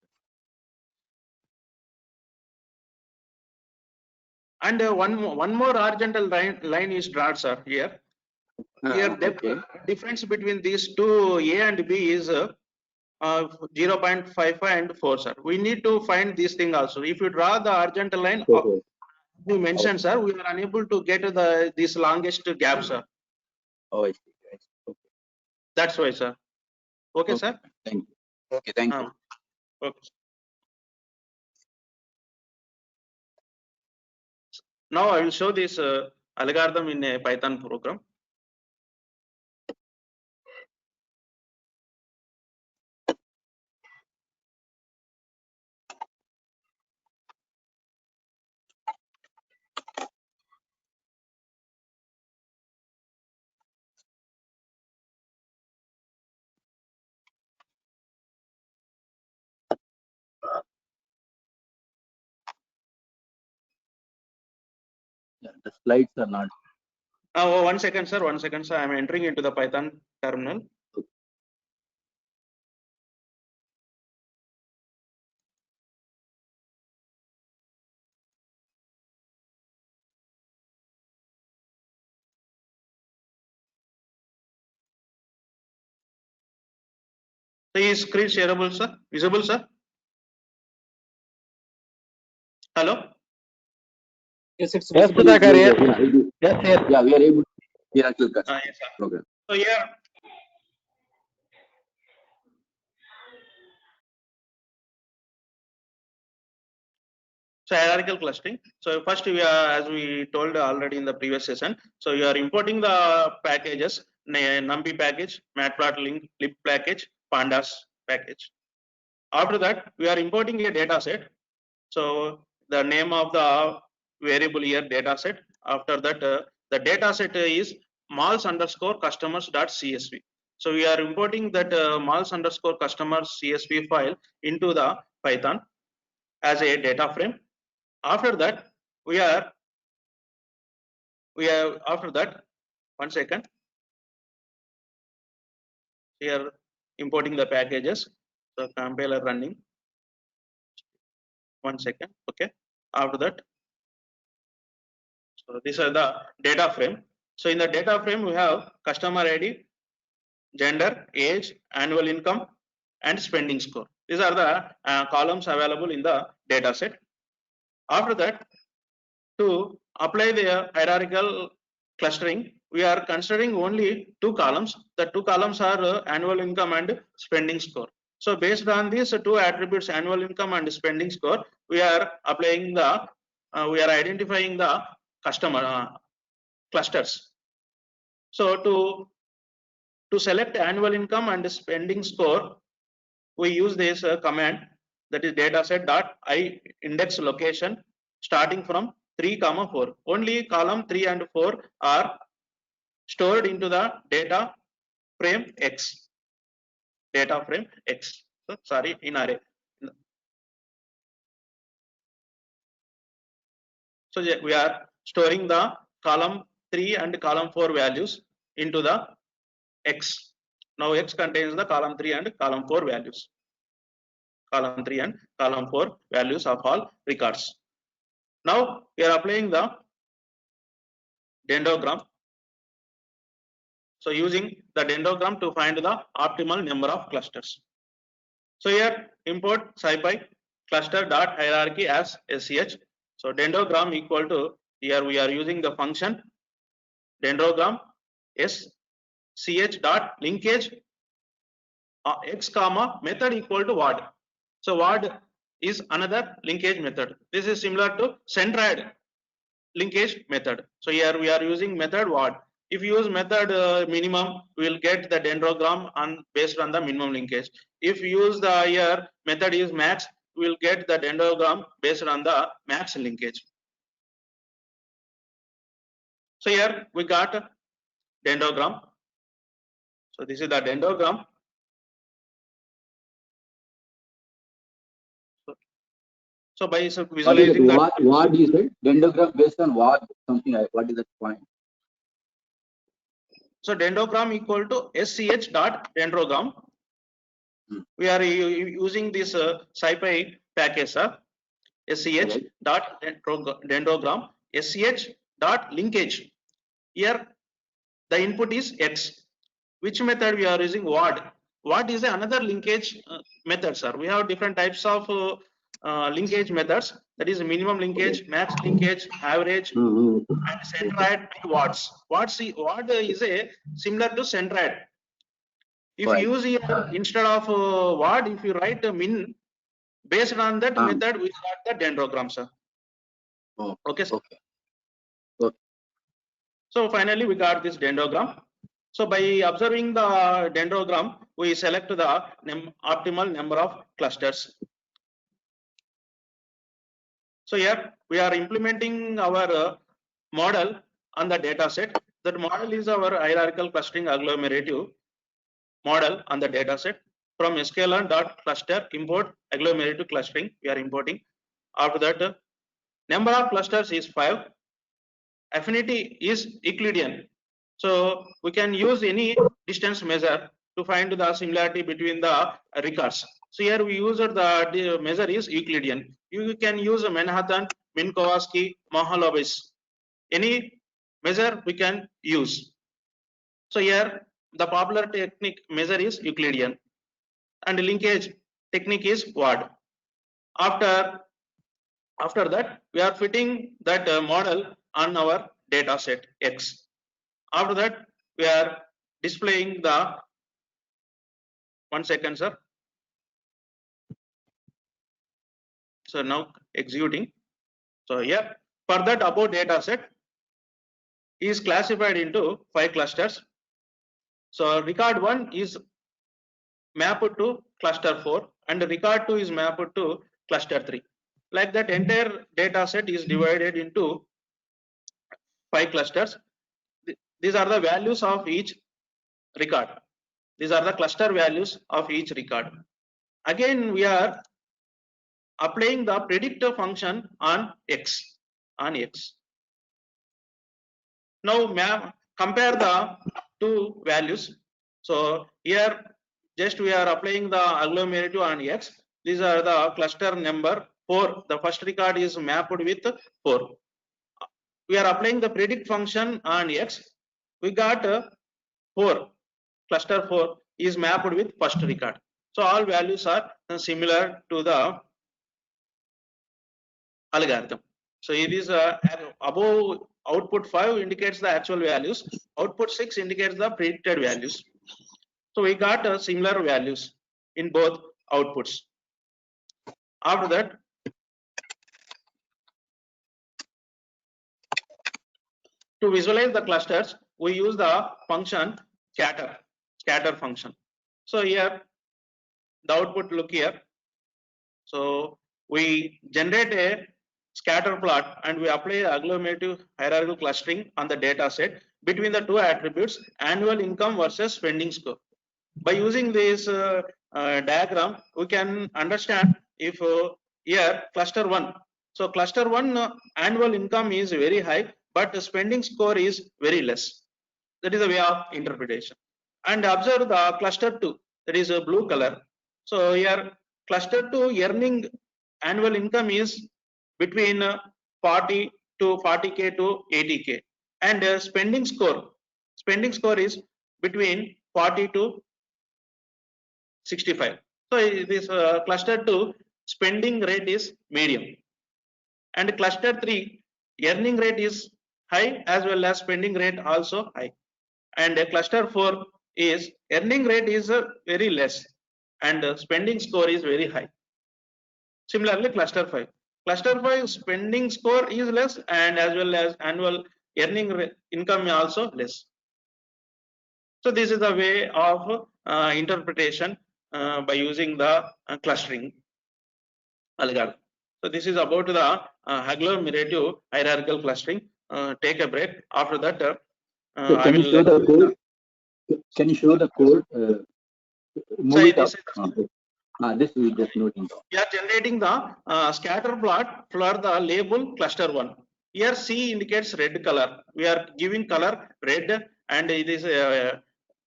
And one more horizontal line is drawn, sir, here. Here, the difference between these two A and B is 0.55 and 4, sir. We need to find this thing also. If you draw the horizontal line, we mentioned, sir, we are unable to get this longest gap, sir. Oh, I see. Okay. That's why, sir. Okay, sir. Thank you. Okay, thank you. Okay. Now I will show this algorithm in a Python program. Yeah, the slides are not. Oh, 1 second, sir. 1 second, sir. I am entering into the Python terminal. So is screen shareable, sir? Visible, sir? Hello? Yes, it's Yes, visible. Sudhakar, yes. Yeah, Yes, yes. yeah, we are able to Miracle Yes, sir. program. So here, so hierarchical clustering. So first we are, as we told already in the previous session, so you are importing the packages, NumPy package, Matplotlib package, Pandas package. After that, we are importing a data set. So the name of the variable here data set. After that, the data set is malls underscore customers dot CSV. So we are importing that malls underscore customers CSV file into the Python as a data frame. After that, we have after that, 1 second. We are importing the packages. So compiler running. 1 second. Okay. After that, so these are the data frame. So in the data frame, we have customer ID, gender, age, annual income, and spending score. These are the columns available in the data set. After that, to apply the hierarchical clustering, we are considering only 2 columns. The 2 columns are annual income and spending score. So based on these 2 attributes, annual income and spending score, we are applying the, we are identifying the customer clusters. So to select annual income and spending score, we use this command, that is dataset dot I index location starting from 3, 4. Only column 3 and 4 are stored into the data frame X. Data frame X. So, sorry, in array. So we are storing the column 3 and column 4 values into the X. Now X contains the column 3 and column 4 values. Column 3 and column 4 values of all records. Now we are applying the dendrogram. So using the dendrogram to find the optimal number of clusters. So here import SciPy cluster dot hierarchy as sch. So dendrogram equal to, here we are using the function dendrogram sch dot linkage x comma method equal to word. So word is another linkage method. This is similar to centroid linkage method. So here we are using method word. If you use method minimum, we will get the dendrogram based on the minimum linkage. If you use the here method is max, we will get the dendrogram based on the max linkage. So here we got dendrogram. So this is the dendrogram. So by visualizing that, what you said, dendrogram based on what, something, what is the point? so dendrogram equal to sch dot dendrogram. We are using this SciPy package, sch dot dendrogram, sch dot linkage. Here the input is x. Which method we are using? Word. What is another linkage method, sir? We have different types of linkage methods. That is minimum linkage, max linkage, average, and centroid and words. Word is a similar to centroid. If you use here instead of word, if you write a min, based on that method, we got the dendrogram, sir. Oh, Okay, sir. okay. So finally, we got this dendrogram. So by observing the dendrogram, we select the optimal number of clusters. So here we are implementing our model on the data set. That model is our hierarchical clustering agglomerative model on the data set. From sklearn.cluster import agglomerative clustering, we are importing. After that, number of clusters is 5. Affinity is Euclidean. So we can use any distance measure to find the similarity between the records. So here we use the measure is Euclidean. You can use Manhattan, Minkowski, Mahalanobis. Any measure we can use. So here the popular technique measure is Euclidean and linkage technique is Ward. After that, we are fitting that model on our data set X. After that, we are displaying the 1 second, sir. So now executing. So here for that above data set is classified into 5 clusters. So record 1 is mapped to cluster 4 and record 2 is mapped to cluster 3. Like that, entire data set is divided into 5 clusters. These are the values of each record. These are the cluster values of each record. Again, we are applying the predictor function on X. Now, compare the two values. So here, just we are applying the agglomerative on X. These are the cluster number 4. The first record is mapped with 4. We are applying the predict function on X. We got 4. Cluster 4 is mapped with first record. So all values are similar to the algorithm. So it is above output 5 indicates the actual values. Output 6 indicates the predicted values. So we got similar values in both outputs. After that, to visualize the clusters, we use the function scatter function. So here the output, look here. So we generate a scatter plot and we apply agglomerative hierarchical clustering on the data set between the two attributes annual income versus spending score. By using this diagram, we can understand if here cluster 1. So cluster 1 annual income is very high, but the spending score is very less. That is a way of interpretation. And observe the cluster 2, that is a blue color. So here cluster 2 earning annual income is between 40 to 40k to 80k, and spending score is between 40 to 65. So this cluster 2 spending rate is medium, and cluster 3 earning rate is high as well as spending rate also high, and cluster 4 is earning rate is very less and spending score is very high. Similarly, cluster 5 spending score is less and as well as annual earning income also less. So this is the way of interpretation by using the clustering algorithm. So this is about the agglomerative hierarchical clustering. Take a break. After that, So can you show the code? Can you show the code? Move it up. This we just noting down. We are generating the scatter plot for the label cluster 1. Here C indicates red color. We are giving color red, and it is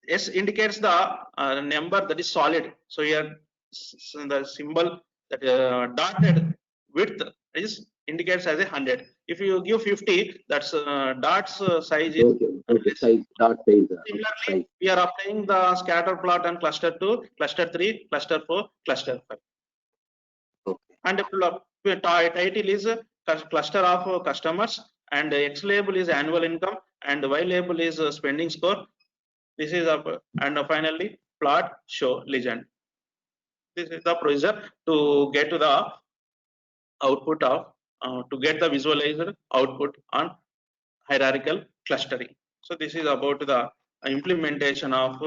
S indicates the number that is solid. So here the symbol that dotted width is indicates as 100. If you give 50, that's dot's size is okay. Size, dot size. Similarly, we are applying the scatter plot on cluster 2, cluster 3, cluster 4, cluster 5. Okay. And the title is cluster of customers, and X label is annual income, and Y label is spending score. This is and finally plot show legend. This is the procedure to get to the output of to get the visualizer output on hierarchical clustering. So this is about the implementation of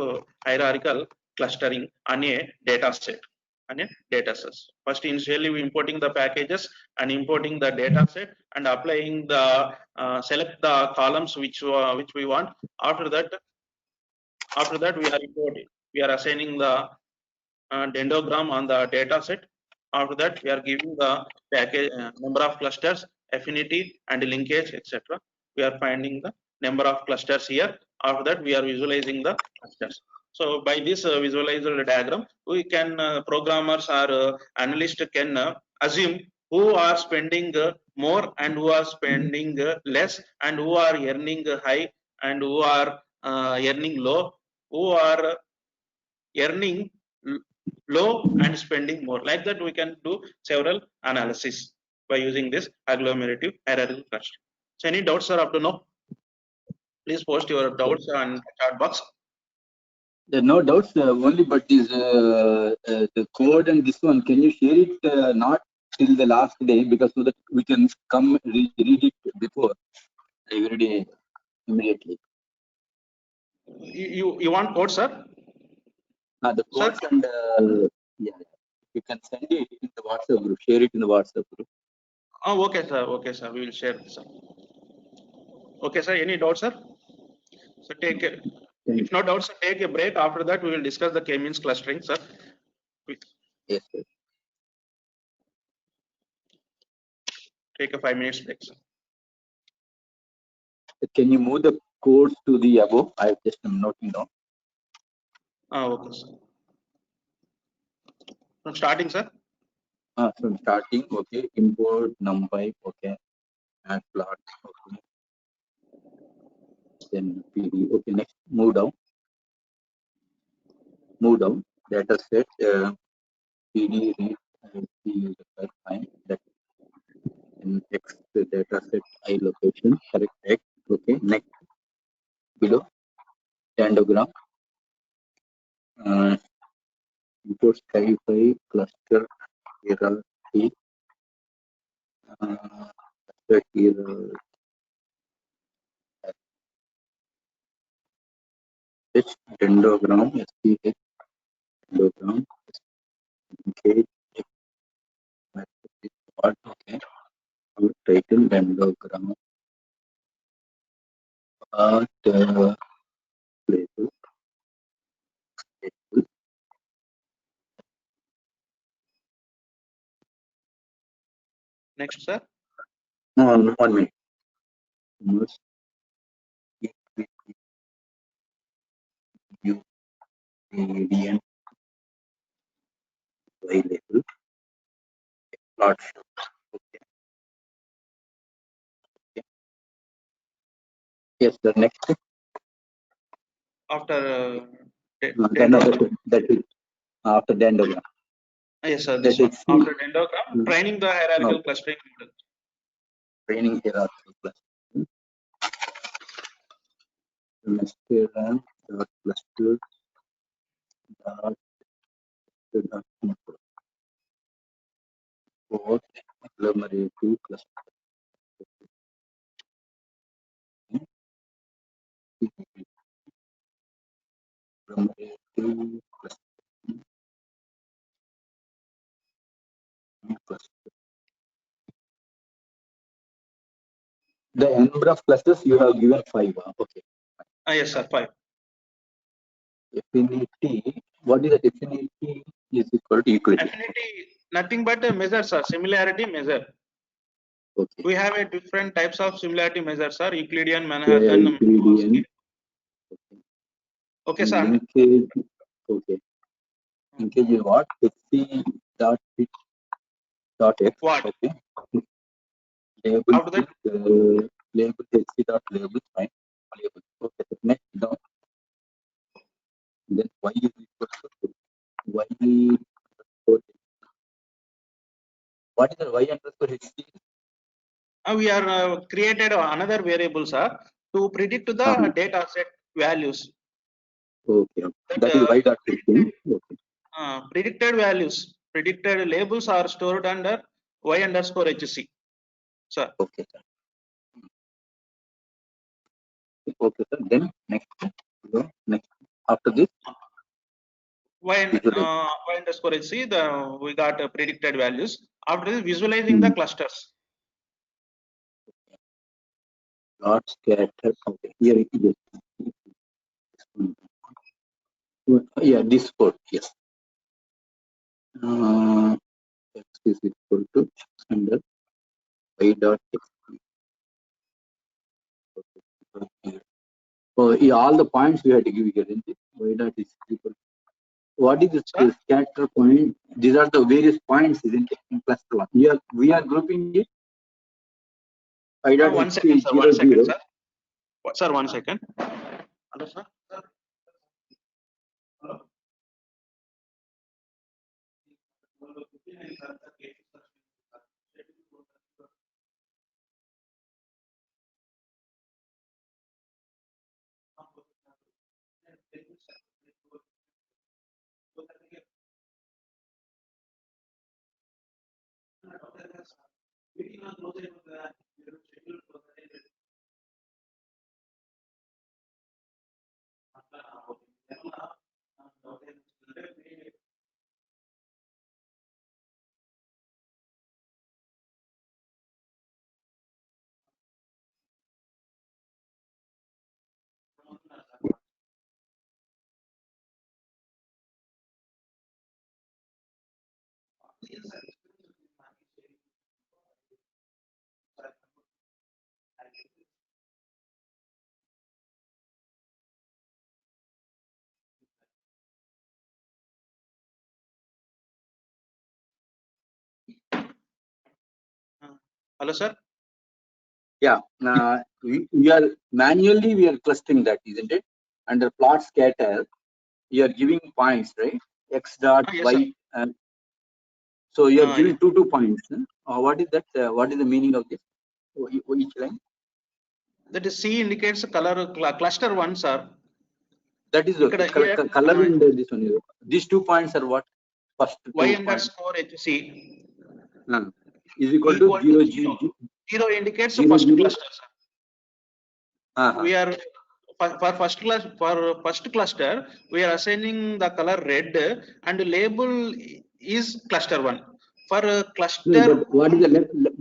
hierarchical clustering on a data set. First, initially we importing the packages and importing the data set and applying the select the columns which we want. After that we are importing. We are assigning the dendrogram on the data set. After that, we are giving the package number of clusters, affinity and linkage, etc. We are finding the number of clusters here. After that, we are visualizing the clusters. So by this visualizer diagram, we can programmers or analysts can assume who are spending more and who are spending less, and who are earning high and who are earning low, who are earning low and spending more. Like that, we can do several analysis by using this agglomerative hierarchical cluster. So any doubts, sir, up to now? Please post your doubts on the chat box. There are no doubts, only but this the code and this one, can you share it not till the last day, because so that we can come read it before every day immediately. You want code, sir? The codes and yeah, you can send it in the WhatsApp group, share it in the WhatsApp group. Oh, okay, sir. Okay, sir. We will share this, sir. Okay, sir. Any doubts, sir? So take it. If no doubts, take a break. After that, we will discuss the k-means clustering, sir. Yes, sir. Take a 5 minutes break, sir. Can you move the codes to the above? I just am noting down. Okay, sir. From starting, sir. From starting, okay. Import numpy, okay. Add plot, okay. Then PD, okay. Next, move down. Move down. Data set, PD read, the fine. That in X data set I location, correct X, okay. Next, below, dendrogram. Import SkyFi cluster hierarchy. Cluster hierarchy. Dendrogram, SPH dendrogram, engage, what, okay. Our title dendrogram, part label, Next, sir. 1 minute. Must view gradient by label, plot show. Okay. Okay. Yes, the next. After That is after dendrogram. Yes, sir. This one. After dendrogram, training the hierarchical clustering model. Training hierarchical clustering. Master and cluster for agglomerative cluster. Agglomerative cluster. The number of clusters you have given 5. Okay. Yes, sir. 5. Affinity. What is the affinity? Is equal to Euclidean. Affinity, nothing but a measure, sir. Similarity measure. Okay. We have a different types of similarity measures, sir. Euclidean, Manhattan. Euclidean. Okay, sir. Linkage. Okay. Linkage is what? HC dot X. What? Okay. Label. After that, label HC dot label. Fine. Label. Okay. Next down. Then y is equal to y. What is the y underscore HC? we are created another variable, sir, to predict the data set values. Okay. That is y dot HC. Okay. Predicted values, predicted labels are stored under y underscore HC. Sir. Okay. Okay, sir. Then next. Go next. After this, Y underscore HC, we got predicted values. After this, visualizing the clusters. plot scatter. Okay, here it is. Yeah, this code. Yes. X is equal to under y dot x. So yeah, all the points we have to give here, isn't it? Y dot is equal. What is the scatter point? These are the various points, isn't it? In cluster one. Here we are grouping it. Y dot 1 x second, is sir. 0, 1 second, 0. sir. Sir, 1 second. Hello, sir. Hello. Hello, sir. Yeah, we are manually we are clustering that, isn't it? Under plot scatter, you are giving points, right? X dot Yes, y. So you are giving yeah. two points. What is that? What is the meaning of this? Each line? That is C indicates color cluster 1, sir. That is okay. Color in this one. These 2 points are what? First Y 2 points. underscore HC Is equal to 0, 0. 0 indicates the 0, first 0. cluster, sir. We are for first cluster, we are assigning the color red and label is cluster 1. For cluster. No, but what is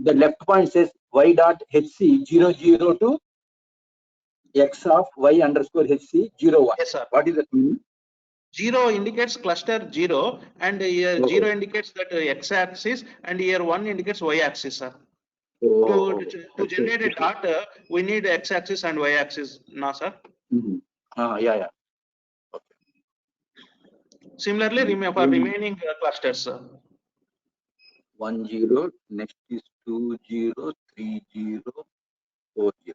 the left point says y dot hc 0, 0 to x of y underscore hc 0, 1. Yes, sir. What is that meaning? 0 indicates cluster 0 and here 0 indicates that x-axis and here 1 indicates y-axis, sir. To generate a dot, we need x-axis and y-axis, no, sir? Yeah. Okay. Similarly, for remaining clusters, sir. 1, 0, next is 2, 0, 3, 0, 4, 0.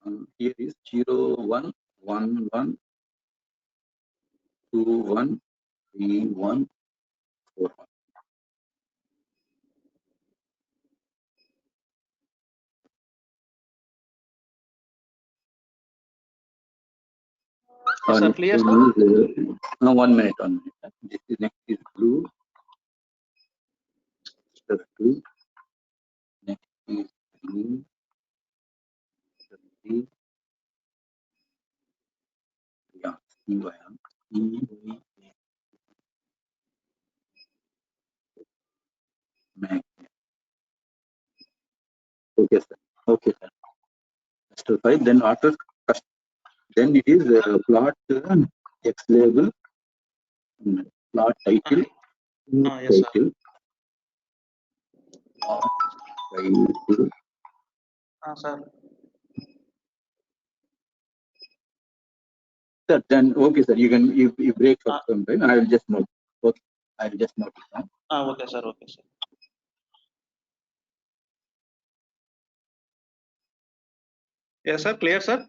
Okay. Here is 0, 1, 1, 1, 2, 1, 3, 1, 4, 1. Sir, clear, sir? 1 minute. This is next is blue. Cluster 2. Next is green. Cluster 3. Yeah, Okay, sir. Okay, sir. Cluster 5. Then after then it is plot X label, plot title, Yes, title, title. Sir. Sir, then okay, sir. You break for some time. I will just note. Okay, I will just note it down. Okay, sir. Okay, sir. Yes, sir. Clear, sir?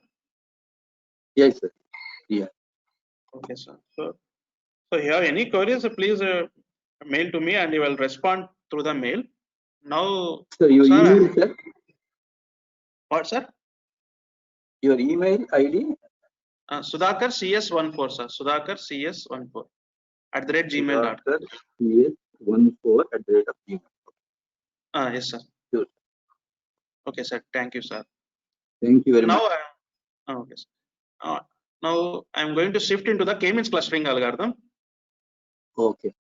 Yes, sir. Yeah. Okay, sir. So if you have any queries, please mail to me and you will respond through the mail. Now, So your sir, email, sir? What, sir? Your email ID? Sudhakar CS14, sir. Sudhakar CS14 @gmail.com. CS14 @gmail.com. Yes, sir. Sure. Okay. Okay, sir. Thank you, sir. Thank you very Now, much. okay, sir. Now I'm going to shift into the k-means clustering algorithm. Okay.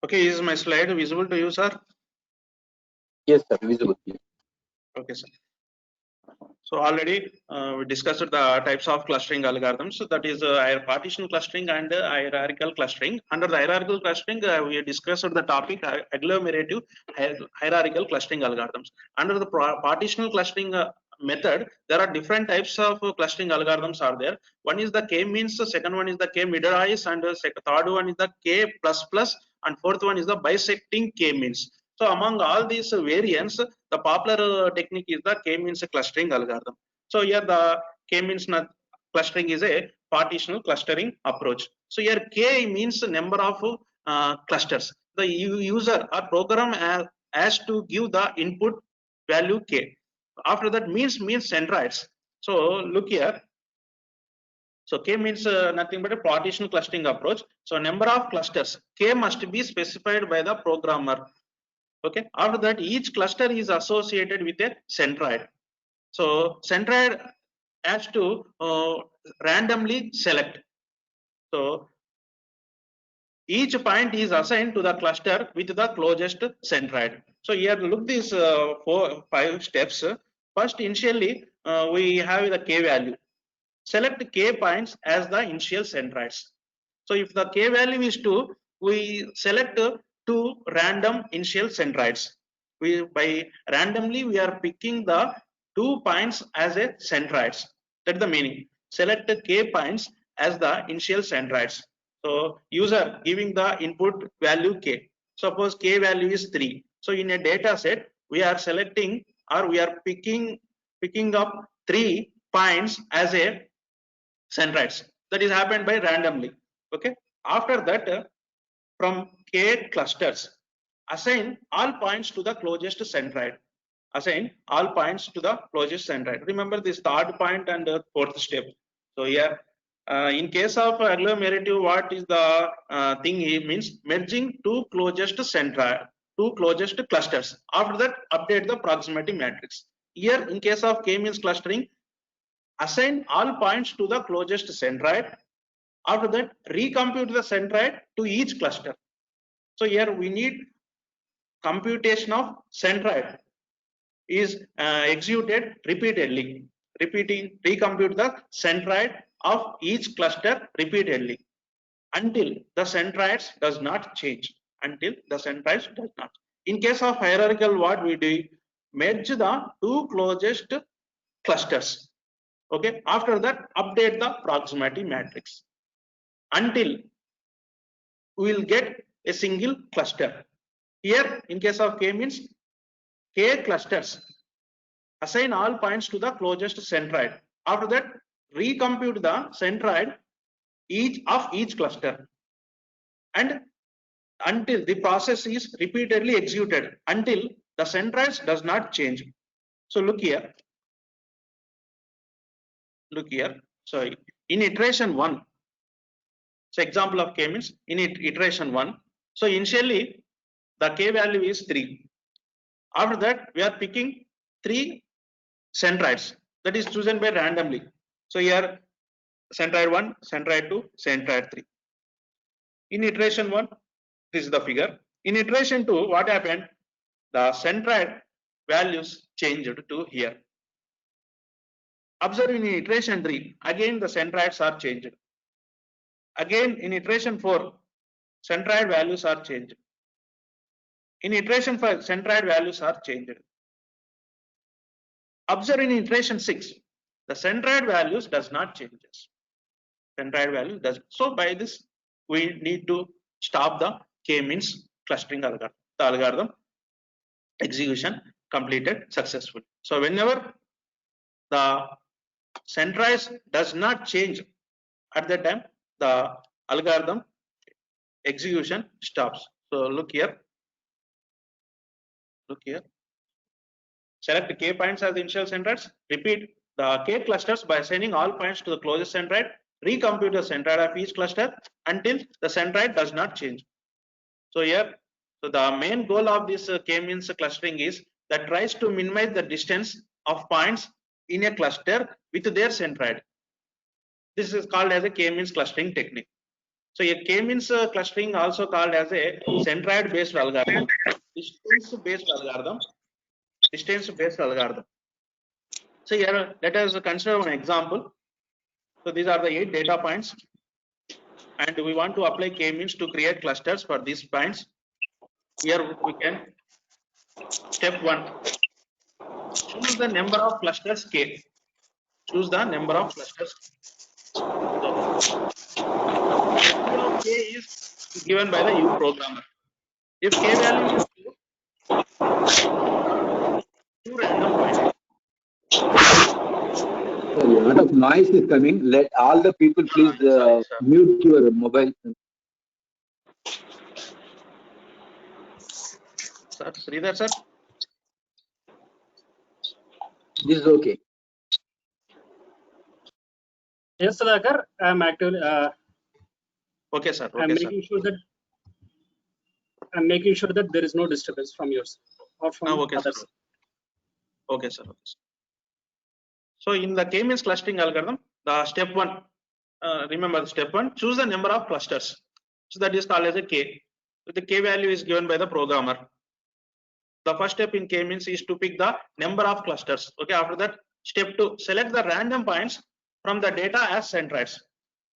Okay, is my slide visible to you, sir? Yes, sir. Visible. Okay, sir. So already we discussed the types of clustering algorithms. So that is partition clustering and hierarchical clustering. Under the hierarchical clustering, we discussed the topic agglomerative hierarchical clustering algorithms. Under the partitional clustering method, there are different types of clustering algorithms are there. One is the k-means, the second one is the k-midrise, and the third one is the k++, and fourth one is the bisecting k-means. So among all these variants, the popular technique is the k-means clustering algorithm. So here the k-means clustering is a partitional clustering approach. So here k means number of clusters. The user or program has to give the input value k. After that means centroids. So look here. So k means nothing but a partitional clustering approach. So number of clusters k must be specified by the programmer. Okay, after that each cluster is associated with a centroid. So centroid has to randomly select. So each point is assigned to the cluster with the closest centroid. So here look these 5 steps. First, initially we have the k value. Select k points as the initial centroids. So if the k value is 2, we select 2 random initial centroids. By randomly we are picking the 2 points as a centroids. That's the meaning. Select k points as the initial centroids. So user giving the input value k. Suppose k value is 3. So in a data set we are selecting or we are picking up 3 points as a centroids. That is happened by randomly. Okay. After that, from k clusters, assign all points to the closest centroid. Assign all points to the closest centroid. Remember this third point and fourth step. So here, in case of agglomerative, what is the thing? It means merging two closest centroid, two closest clusters. After that, update the proximity matrix. Here, in case of k-means clustering, assign all points to the closest centroid. After that, recompute the centroid to each cluster. So here we need computation of centroid is executed repeatedly. Recompute the centroid of each cluster repeatedly until the centroids does not change. Until the centroids does not. In case of hierarchical, what we do? Merge the two closest clusters. Okay. After that, update the proximity matrix until we will get a single cluster. Here, in case of k means k clusters. Assign all points to the closest centroid. After that, recompute the centroid each cluster, and until the process is repeatedly executed until the centroids does not change. So look here. Look here. So in iteration 1, so example of k means in iteration 1. So initially the k value is 3. After that we are picking 3 centroids that is chosen by randomly. So here centroid 1, centroid 2, centroid 3. In iteration 1, this is the figure. In iteration 2, what happened? The centroid values changed to here. Observe in iteration 3, again the centroids are changed. Again in iteration 4, centroid values are changed. In iteration 5, centroid values are changed. Observe in iteration 6, the centroid values does not change. Centroid value does. So by this we need to stop the k-means clustering algorithm. The algorithm execution completed successfully. So whenever the centroids does not change, at that time the algorithm execution stops. So look here. Select k points as the initial centroids. Repeat the k clusters by assigning all points to the closest centroid. Recompute the centroid of each cluster until the centroid does not change. So here, so the main goal of this k-means clustering is that tries to minimize the distance of points in a cluster with their centroid. This is called as a k-means clustering technique. So a k-means clustering also called as a centroid based algorithm, distance based algorithm. So here let us consider one example. So these are the 8 data points, and we want to apply k-means to create clusters for these points. Here we can step 1. Choose the number of clusters k. Choose the number of clusters. So value of k is given by the U programmer. If k value is 2 random points. A lot of noise is coming. Let all the people please Sorry. mute your mobile. Sir, Sridhar sir. This is okay. Yes, Sudhakar, I'm actually Okay, sir. Okay, I'm making sure that there is no disturbance from yours or from okay, others. sir. Okay, sir. So in the k-means clustering algorithm, the step 1, remember the step 1, choose the number of clusters. So that is called as a k. So the k value is given by the programmer. The first step in k-means is to pick the number of clusters. Okay, after that, step 2, select the random points from the data as centroids.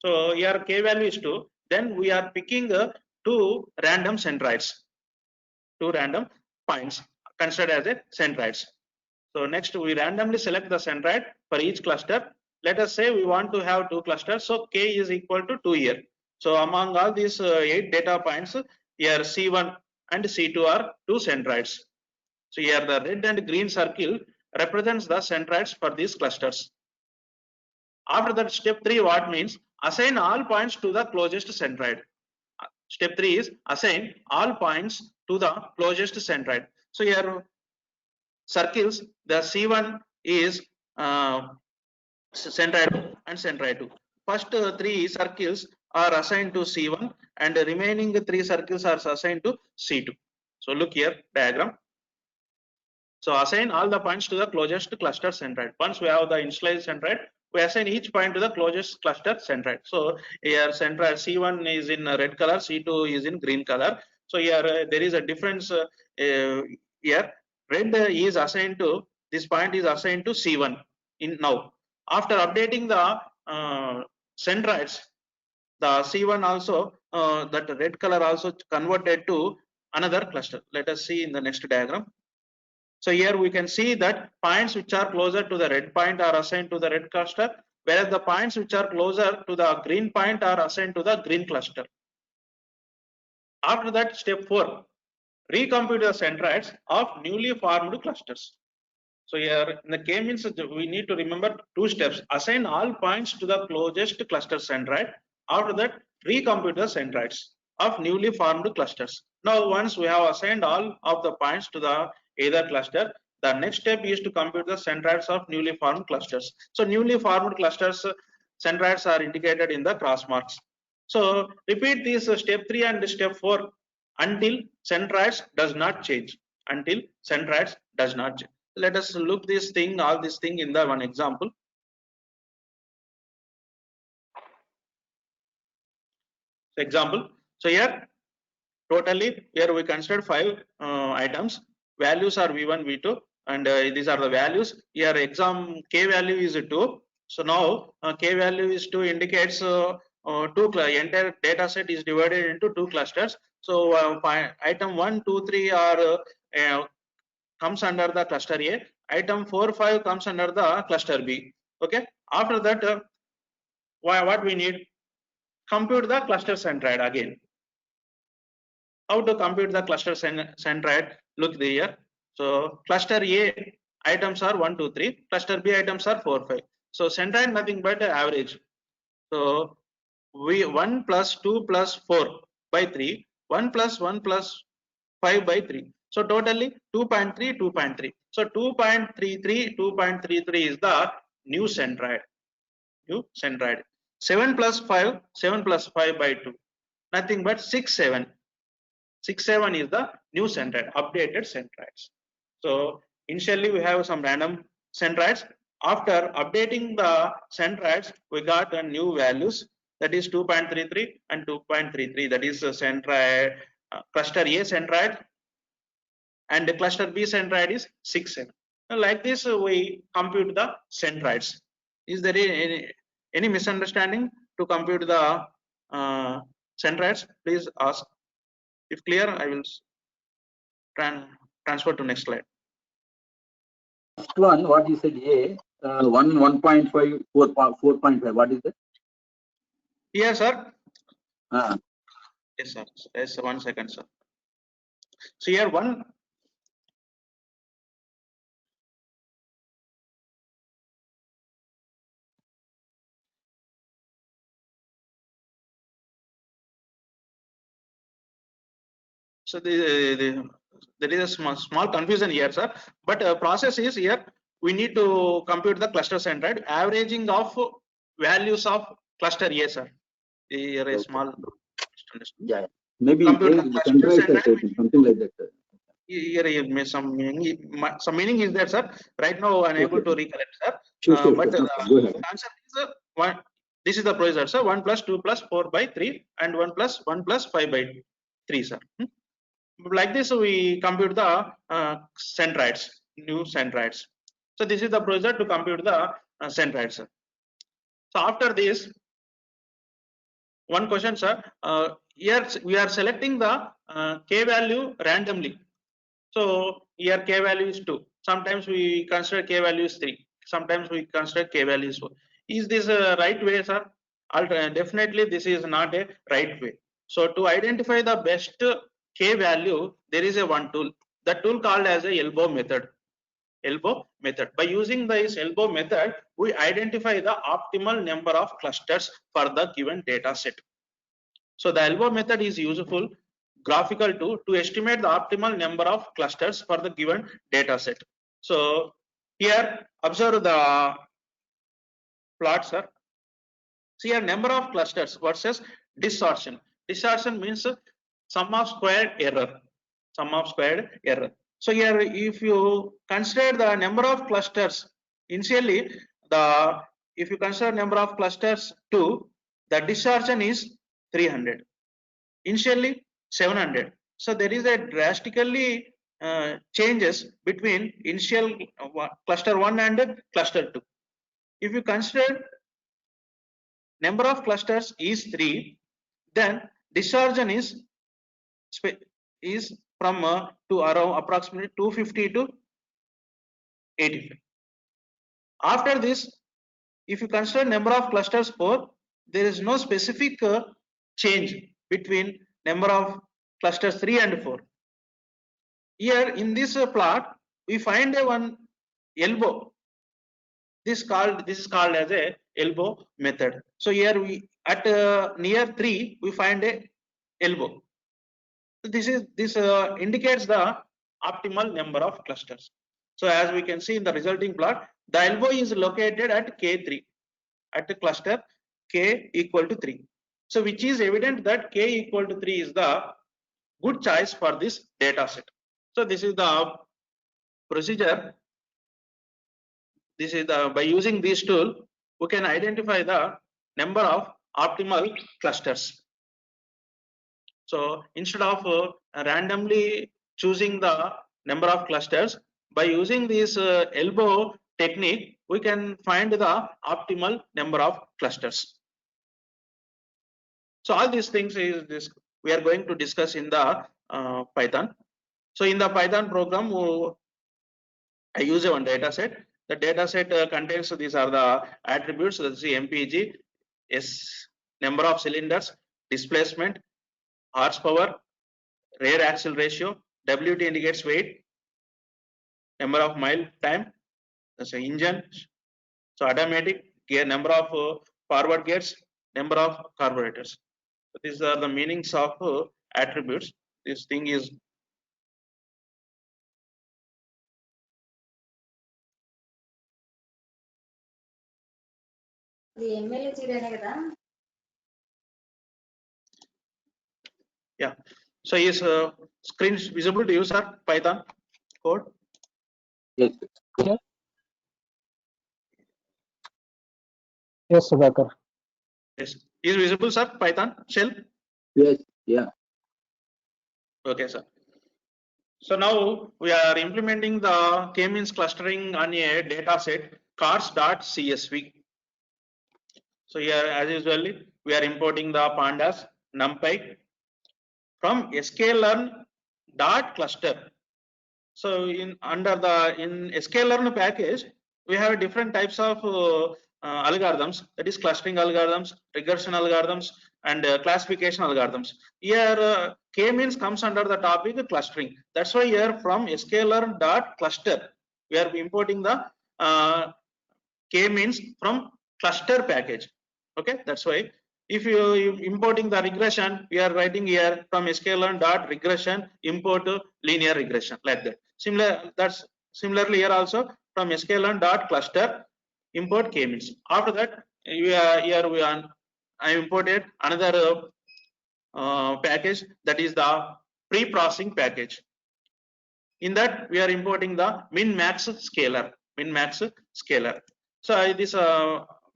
So here k value is 2. Then we are picking 2 random centroids, 2 random points considered as a centroids. So next we randomly select the centroid for each cluster. Let us say we want to have 2 clusters. So k is equal to 2 here. So among all these 8 data points, here C1 and C2 are 2 centroids. So here the red and green circle represents the centroids for these clusters. After that, step 3 what means? Assign all points to the closest centroid. Step 3 is assign all points to the closest centroid. So here circles, the C1 is centroid 1 and centroid 2. First 3 circles are assigned to C1 and the remaining 3 circles are assigned to C2. So look here, diagram. So assign all the points to the closest cluster centroid. Once we have the initialized centroid, we assign each point to the closest cluster centroid. So here centroid C1 is in red color, C2 is in green color. So here there is a difference here. Red is assigned to, this point is assigned to C1 in now. After updating the centroids, the C1 also, that red color also converted to another cluster. Let us see in the next diagram. So here we can see that points which are closer to the red point are assigned to the red cluster, whereas the points which are closer to the green point are assigned to the green cluster. After that, step 4, recompute the centroids of newly formed clusters. So here in the k-means we need to remember 2 steps. Assign all points to the closest cluster centroid. After that, recompute the centroids of newly formed clusters. Now once we have assigned all of the points to the either cluster, the next step is to compute the centroids of newly formed clusters. So newly formed clusters centroids are indicated in the cross marks. So repeat this step 3 and step 4 until centroids does not change. Until centroids does not change. Let us look this thing, all this thing in the one example. So here totally here we considered 5 items. Values are v1, v2, and these are the values. Here exam k value is 2. So now k value is 2 indicates entire data set is divided into 2 clusters. So item 1, 2, 3 are comes under the cluster A. Item 4, 5 comes under the cluster B. Okay. After that, what we need? compute the cluster centroid again. How to compute the cluster centroid? Look here. So cluster A items are 1, 2, 3. Cluster B items are 4, 5. So centroid nothing but average. So we 1 plus 2 plus 4 by 3, 1 plus 1 plus 5 by 3. So totally 2.3, 2.3. So 2.33, 2.33 is the new centroid. New centroid. 7 plus 5, 7 plus 5 by 2. Nothing but 6, 7. 6, 7 is the new centroid, updated centroids. So initially we have some random centroids. After updating the centroids, we got a new values, that is 2.33 and 2.33. That is the centroid, cluster A centroid, and the cluster B centroid is 6, 7. Like this, we compute the centroids. Is there any misunderstanding to compute the centroids? Please ask. If clear, I will transfer to next slide. First one, what you said, A, 1.5, 4.5. What is that? Yes, sir. Ah. Yes, sir. Yes, 1 second, sir. So here one. So there is a small confusion here, sir. But process is here. We need to compute the cluster centroid, averaging of values of cluster A, sir. Here a small. Yeah. Maybe the centroids are taken, something like that, sir. Here some meaning is there, sir. Right now unable to recollect, sir. Sure, but go ahead. answer is one. This is the procedure, sir. 1 plus 2 plus 4 by 3 and 1 plus 1 plus 5 by 3, sir. Like this, we compute the centroids, new centroids. So this is the procedure to compute the centroids, sir. So after this, one question, sir. Here we are selecting the k value randomly. So here k value is 2. Sometimes we consider k value is 3. Sometimes we consider k value is 4. Is this a right way, sir? Definitely this is not a right way. So to identify the best k value, there is a one tool. The tool called as a elbow method. Elbow method. By using this elbow method, we identify the optimal number of clusters for the given data set. So the elbow method is useful graphical to estimate the optimal number of clusters for the given data set. So here observe the plot, sir. See here number of clusters versus distortion. Distortion means sum of squared error. Sum of squared error. So here if you consider the number of clusters, initially if you consider number of clusters 2, the distortion is 300. Initially 700. So there is a drastically changes between initial cluster 1 and cluster 2. If you consider number of clusters is 3, then distortion is from to around approximately 250 to 85. After this, if you consider number of clusters 4, there is no specific change between number of clusters 3 and 4. Here in this plot, we find a one elbow. This is called as a elbow method. So here we at near 3 we find a elbow. So this indicates the optimal number of clusters. So as we can see in the resulting plot, the elbow is located at K3 at the cluster K equal to 3. So which is evident that K equal to 3 is the good choice for this data set. So this is the procedure. This is by using this tool, we can identify the number of optimal clusters. So instead of randomly choosing the number of clusters, by using this elbow technique, we can find the optimal number of clusters. So all these things we are going to discuss in the Python. So in the Python program, I use one data set. The data set contains these are the attributes. That's the MPG, number of cylinders, displacement, horsepower, rear axle ratio, WT indicates weight, number of mile time, that's an engine, so automatic gear, number of forward gears, number of carburetors. So these are the meanings of attributes. This thing is yeah. So is screen visible to you, sir? Python code? Yes. Yes, Sudhakar. Yes. Is visible, sir? Python shell? Yes. Yeah. Okay, sir. So now we are implementing the k-means clustering on a data set cars.csv. So here, as usually, we are importing the pandas, numpy from sklearn.cluster. So in sklearn package, we have different types of algorithms, that is clustering algorithms, regression algorithms, and classification algorithms. Here k-means comes under the topic clustering. That's why here from sklearn.cluster we are importing the k-means from cluster package. Okay, that's why if you importing the regression, we are writing here from sklearn.regression import linear regression, like that. Similarly here also from sklearn.cluster import k-means. After that I imported another package, that is the pre-processing package. In that we are importing the min-max scaler. So this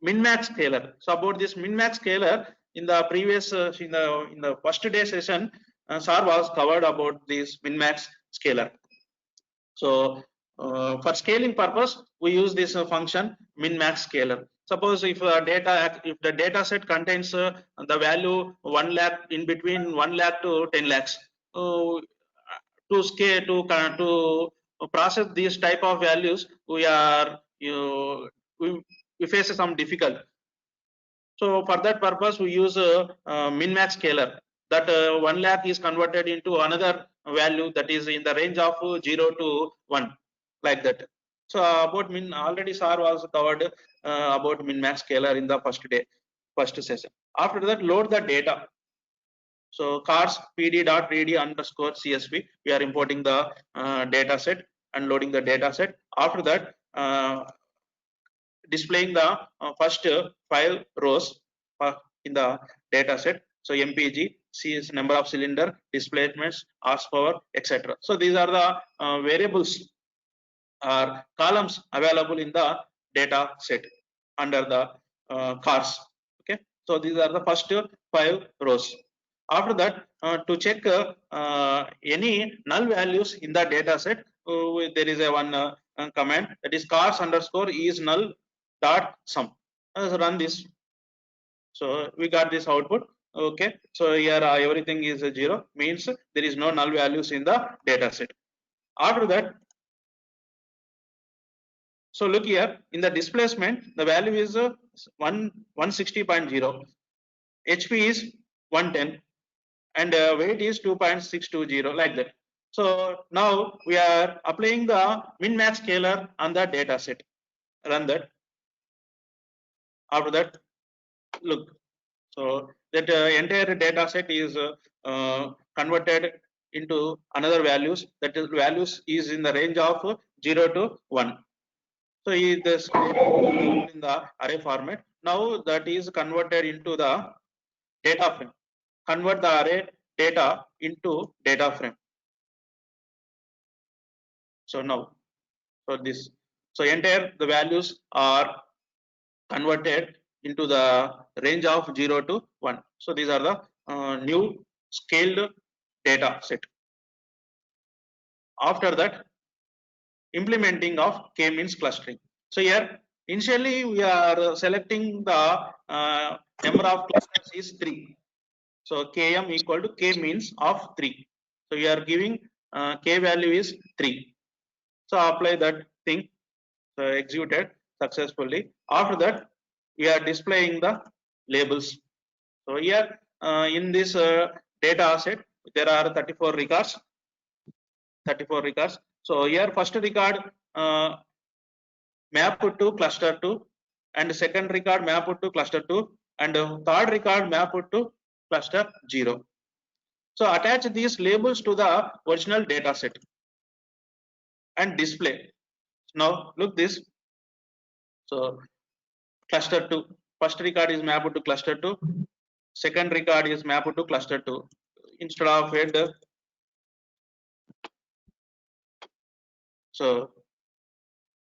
min-max scaler. So about this min-max scaler, in the previous in the first day session, sir was covered about this min-max scaler. So for scaling purpose, we use this function min-max scaler. Suppose if the data set contains the value 1 lakh, in between 1 lakh to 10 lakhs, to scale to process these type of values, we face some difficulty. So for that purpose, we use min-max scaler. That 1 lakh is converted into another value that is in the range of 0 to 1, like that. So about already sir was covered about min-max scaler in the first session. After that, load the data. So cars pd.read_csv, we are importing the data set and loading the data set. After that, displaying the first 5 rows in the data set. So MPG, C is number of cylinder, displacements, horsepower, etc. So these are the variables or columns available in the data set under the cars. Okay, so these are the first 5 rows. After that, to check any null values in the data set, there is a one command, that is cars_is null dot sum. Run this. So we got this output. Okay, so here everything is 0, means there is no null values in the data set. After that, so look here, in the displacement, the value is 160.0, HP is 110, and weight is 2.620, like that. So now we are applying the min-max scaler on the data set. Run that. After that, look, so that entire data set is converted into another values, that is values is in the range of 0 to 1. So this in the array format. Now that is converted into the data frame. Convert the array data into data frame. So now, so entire the values are converted into the range of 0 to 1. So these are the new scaled data set. After that, implementing of k-means clustering. So here initially we are selecting the number of clusters is 3. So km equal to k-means of 3. So you are giving k value is 3. So apply that thing. So executed successfully. After that, we are displaying the labels. So here in this data set, there are 34 records. 34 records. So here first record map to cluster 2, and second record map to cluster 2, and third record map to cluster 0. So attach these labels to the original data set and display. Now look this. So cluster 2, first record is mapped to cluster 2, second record is mapped to cluster 2. Instead of head, so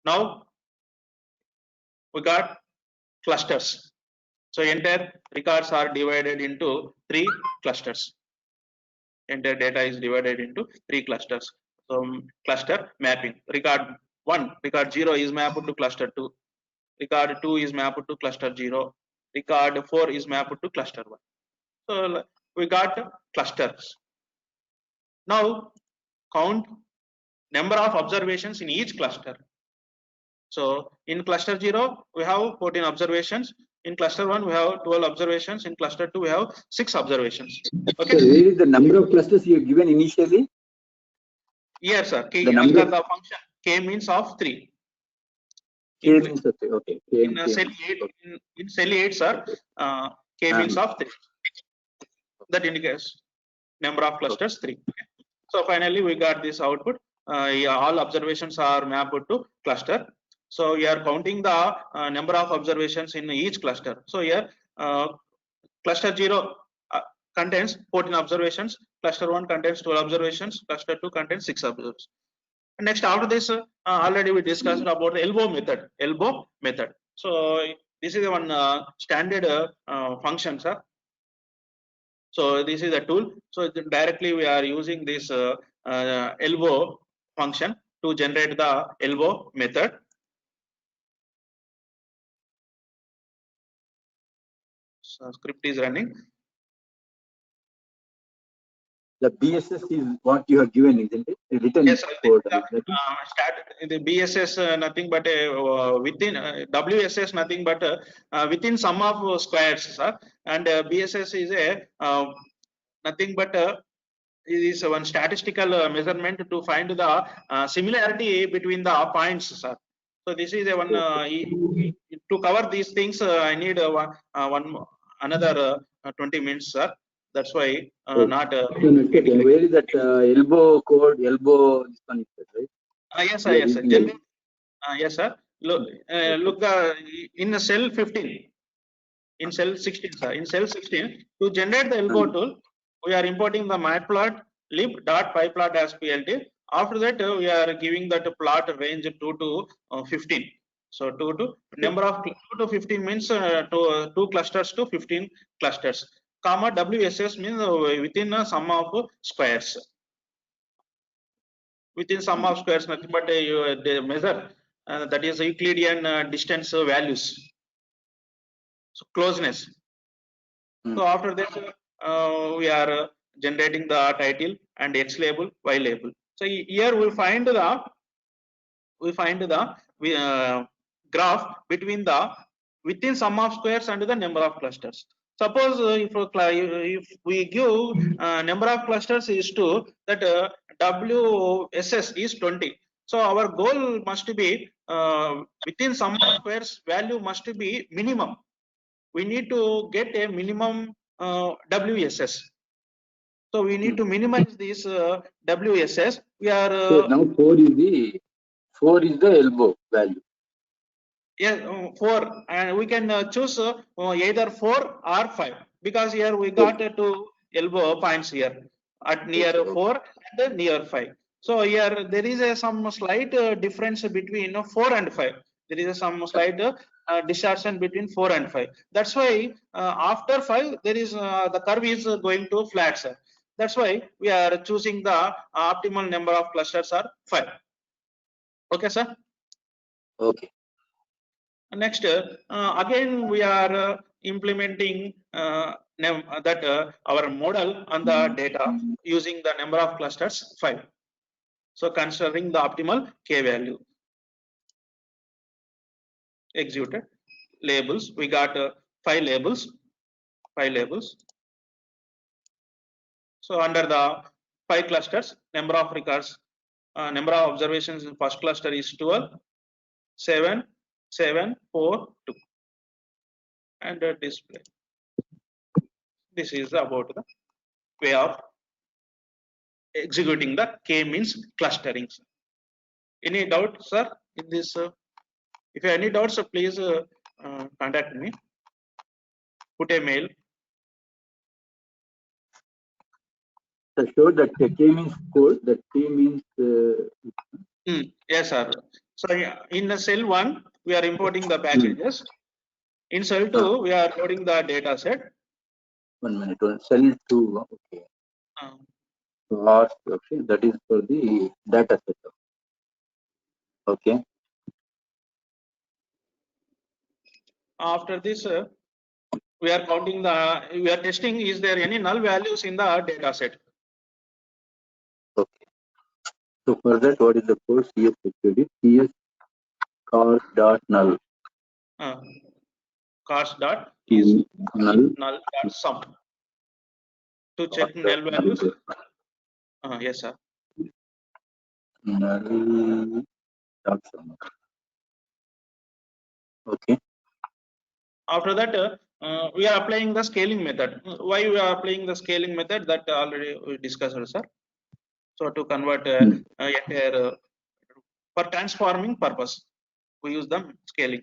now we got clusters. So entire records are divided into 3 clusters. Entire data is divided into 3 clusters. So cluster mapping. Record 1, record 0 is mapped to cluster 2. Record 2 is mapped to cluster 0. Record 4 is mapped to cluster 1. So we got clusters. Now count number of observations in each cluster. So in cluster 0 we have 14 observations. In cluster 1 we have 12 observations. In cluster 2 we have 6 observations. Okay. So where is the number of clusters you have given initially? Yes, sir. K, The number- under the function K means of 3. K means of 3. Okay. K, In K cell means- 8, okay. in cell 8, sir, K means of 3. That indicates number of clusters 3. Okay. So finally we got this output. Yeah, all observations are mapped to cluster. So we are counting the number of observations in each cluster. So here cluster 0 contains 14 observations, cluster 1 contains 12 observations, cluster 2 contains 6 observations. Next, after this, already we discussed about the elbow method. Elbow method. So this is one standard function, sir. So this is a tool. So directly we are using this elbow function to generate the elbow method. So script is running. The BSS is what you have given, isn't it? A written Yes, code. the BSS nothing but within WSS nothing but within sum of squares, sir. And BSS is a nothing but it is one statistical measurement to find the similarity between the points, sir. So this is a one to cover these things. I need another 20 minutes, sir. That's why not. Where is that elbow code? Elbow this one is right? Yes, sir. Yes, sir. Yes, sir. Look, look in the cell 15, in cell 16, sir. In cell 16, to generate the elbow tool, we are importing the matplotlib.pyplot as PLT. After that, we are giving that plot range 2 to 15. So 2 to number of 2 to 15 means 2 clusters to 15 clusters. Comma WSS means within a sum of squares. Within sum of squares, nothing but they measure that is Euclidean distance values. So closeness. So after that, we are generating the title and X label, Y label. So here we find the graph between the within sum of squares and the number of clusters. Suppose if we give number of clusters is 2, that WSS is 20. So our goal must be within sum of squares value must be minimum. We need to get a minimum WSS. So we need to minimize this WSS. We are so now 4 is the elbow value. Yeah, 4, and we can choose either 4 or 5, because here we got 2 elbow points here at near 4 and near 5. So here there is some slight difference between 4 and 5. There is some slight distortion between 4 and 5. That's why after 5 there is the curve is going to flat, sir. That's why we are choosing the optimal number of clusters are 5. Okay, sir. Okay. Next, again we are implementing that our model on the data using the number of clusters 5. So considering the optimal K value. Executed labels. We got 5 labels. 5 labels. So under the 5 clusters, number of records, number of observations in first cluster is 12, 7, 7, 4, 2, and display. This is about the way of executing the k-means clustering. Any doubt, sir, in this? If you have any doubts, please contact me. Put a mail. So show that K means code, that K means Yes, sir. So in the cell 1, we are importing the packages. In cell 2, we are loading the data set. 1 minute. Cell 2. Okay. Last. Okay. That is for the data set. Okay. After this, we are counting the. We are testing. Is there any null values in the data set? Okay. So for that, what is the code? CS security. CS cars dot null. Cars dot is null dot sum to check null values. Yes, sir. Null dot sum. Okay. After that, we are applying the scaling method. Why we are applying the scaling method? That already we discussed, sir. So to convert entire for transforming purpose, we use the scaling.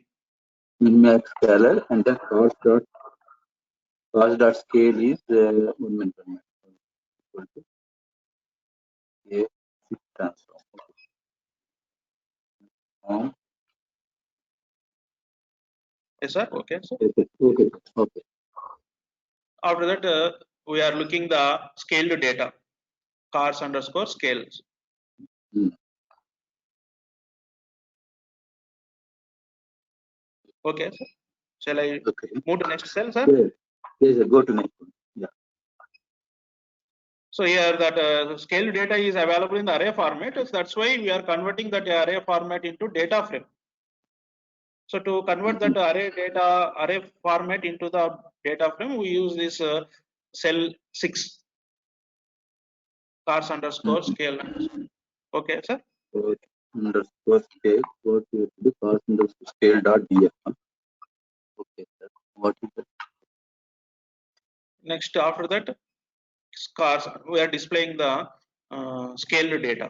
Min-max scalar and then cost dot scale is 1 minute. Equal to a transform. Yes, sir. Okay. So Okay. after that, we are looking the scaled data, cars underscore scales. Okay, sir. Shall I move to next cell, sir? Yes, go to next one. Yeah. So here that scale data is available in the array format. So that's why we are converting that array format into data frame. So to convert that array format into the data frame, we use this cell 6 cars underscore scale. Okay, sir. Underscore scale. What you do? Cars underscore scale dot df. Okay, sir. What is that? Next, after that, cars, we are displaying the scaled data.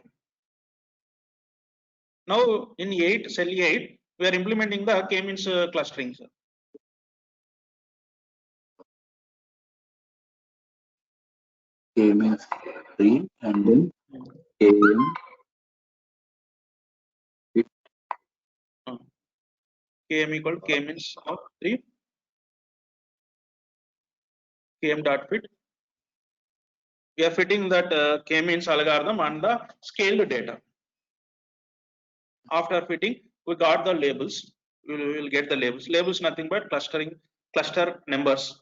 Now in cell 8, we are implementing the k-means clustering, sir. K means 3 and then km fit. Km equal k means of 3. Km dot fit. We are fitting that k-means algorithm on the scaled data. After fitting, we got the labels. We will get the labels. Labels nothing but cluster numbers.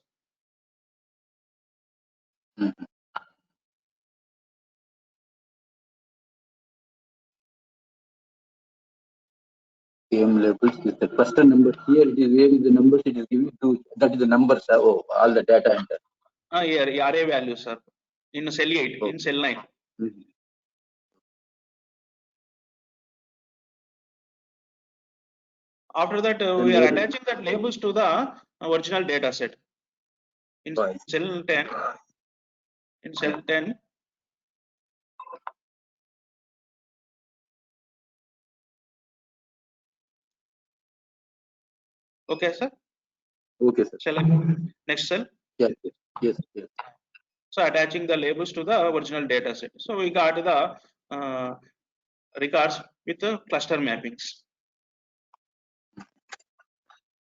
KM labels is the cluster number. Here it is where is the numbers it is giving to. That is the numbers. Oh, all the data enter. Here array values, sir. In cell 8, in cell 9. After that, we are attaching that labels to the original data set. In cell 10, okay, sir. Okay, sir. Shall I move next cell? Yes. So attaching the labels to the original data set. So we got the records with the cluster mappings.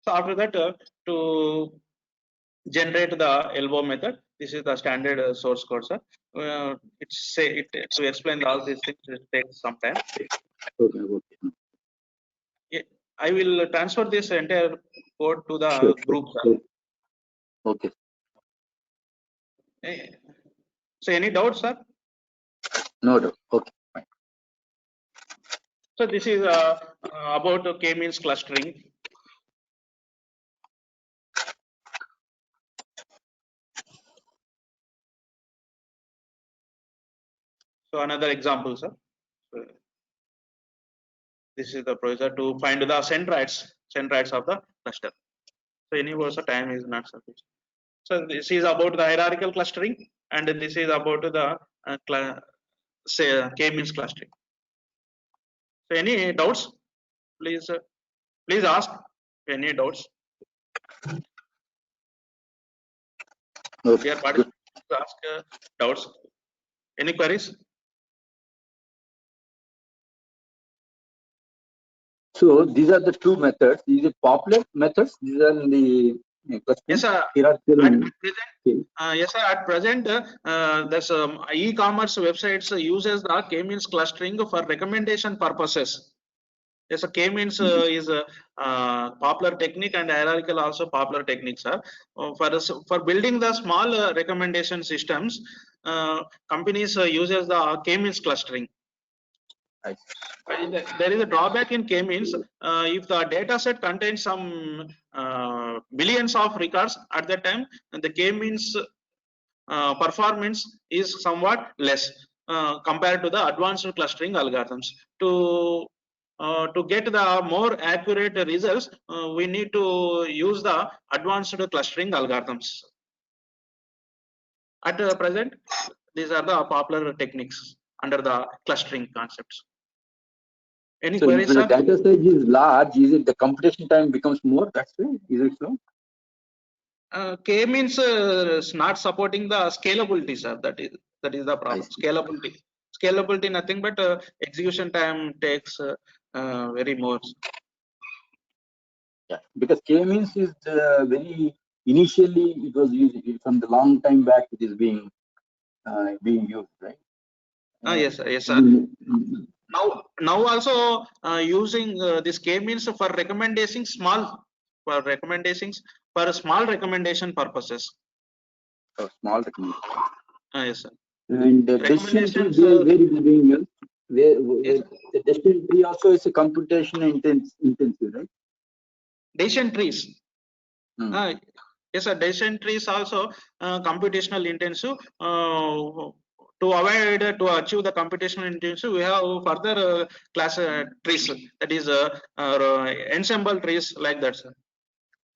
So after that, to generate the elbow method, this is the standard source code, sir. To explain all these things, it takes some time. Okay. Yeah, I will transfer this entire code to the group, sir. Okay. So any doubts, sir? No doubt. Okay. Fine. So this is about k-means clustering. So another example, sir. So this is the procedure to find the centroids of the cluster. So any also time is not sufficient. So this is about the hierarchical clustering, and this is about the k-means clustering. So any doubts? Please ask any doubts. Okay. Dear participants, ask doubts. Any queries? So these are the two methods. These are popular methods. These are the clustering. Yes, sir. Hierarchical At and- present, Okay. yes, sir. At present, there's e-commerce websites uses the k-means clustering for recommendation purposes. Yes, a k-means is a popular technique, and hierarchical also popular techniques, sir. For building the small recommendation systems, companies uses the k-means clustering. I see. There is a drawback in k-means. If the data set contains some billions of records at that time, the k-means performance is somewhat less compared to the advanced clustering algorithms. To get the more accurate results, we need to use the advanced clustering algorithms. At present, these are the popular techniques under the clustering concepts. Any So if queries, the sir? data size is large, is it the computation time becomes more? That's why. Is it so? K-means is not supporting the scalability, sir. That is the problem. Scalability nothing but execution time takes very more. Yeah, because k-means is very initially it was used from the long time back. It is being used, right? Yes, sir. Yes, sir. Now also using this k-means for recommending small recommendation purposes. Small recommendation. Yes, sir. And the decision tree, Recommendations, where it is being used, where yes, the decision tree also is a computation intensive, right? decision trees. Hmm. Yes, sir. Decision trees also computational intensive. To avoid to achieve the computational intensive, we have further class trees, that is ensemble trees like that, sir.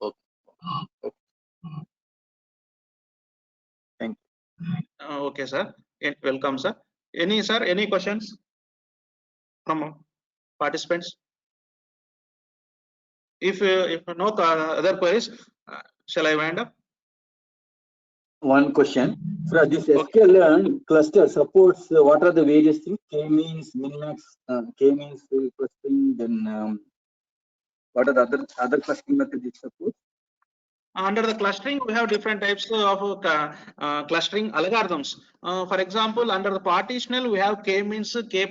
Okay. Thank you. Okay, sir. Welcome, sir. Any questions from participants? If no other queries, shall I wind up? One question. For this Okay. sklearn cluster supports what are the various things? K-means, min-max, K-means clustering, then what are the other clustering methods it supports? Under the clustering, we have different types of clustering algorithms. For example, under the partitional, we have k-means, k++,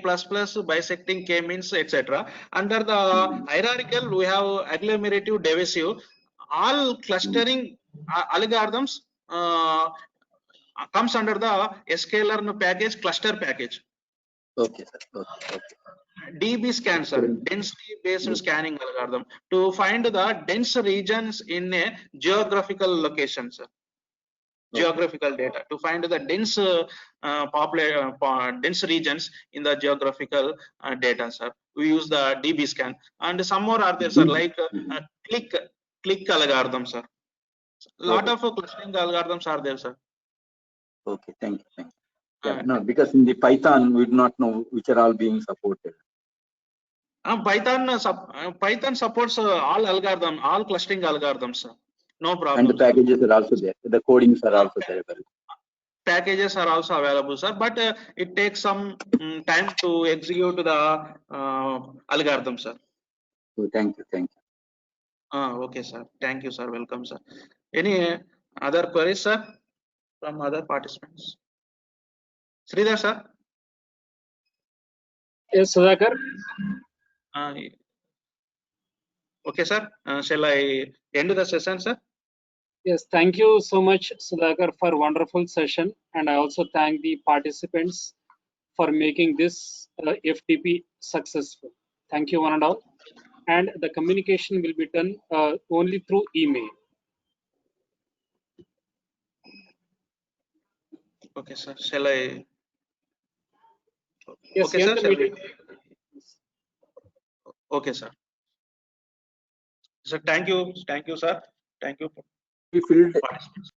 bisecting k-means, etc. Under the hierarchical, we have agglomerative, divisive. All clustering algorithms comes under the sklearn package, cluster package. Okay, sir. Okay. DB-scan, sir, density-based scanning algorithm, to find the dense regions in a geographical location, sir. Geographical data, to find the dense dense regions in the geographical data, sir. We use the DB-scan, and some more are there, sir, like click algorithm, sir. Lot of clustering algorithms are there, sir. Okay, thank you. Yeah, no, because in the Python we do not know which are all being supported. Python supports all clustering algorithms, sir. No problem. And the packages are also there. The codings are also there. Packages are also available, sir, but it takes some time to execute the algorithm, sir. So thank you. Okay, sir. Thank you, sir. Welcome, sir. Any other queries, sir, from other participants? Sridhar, sir. Yes, Sudhakar. Okay, sir. Shall I end the session, sir? Yes, thank you so much, Sudhakar, for wonderful session, and I also thank the participants for making this FTP successful. Thank you, one and all. And the communication will be done only through email. Okay, sir. Shall I? Yes, Okay, end sir. the Shall we? meeting. Okay, sir. So thank you, sir. Thank you for We filled participants.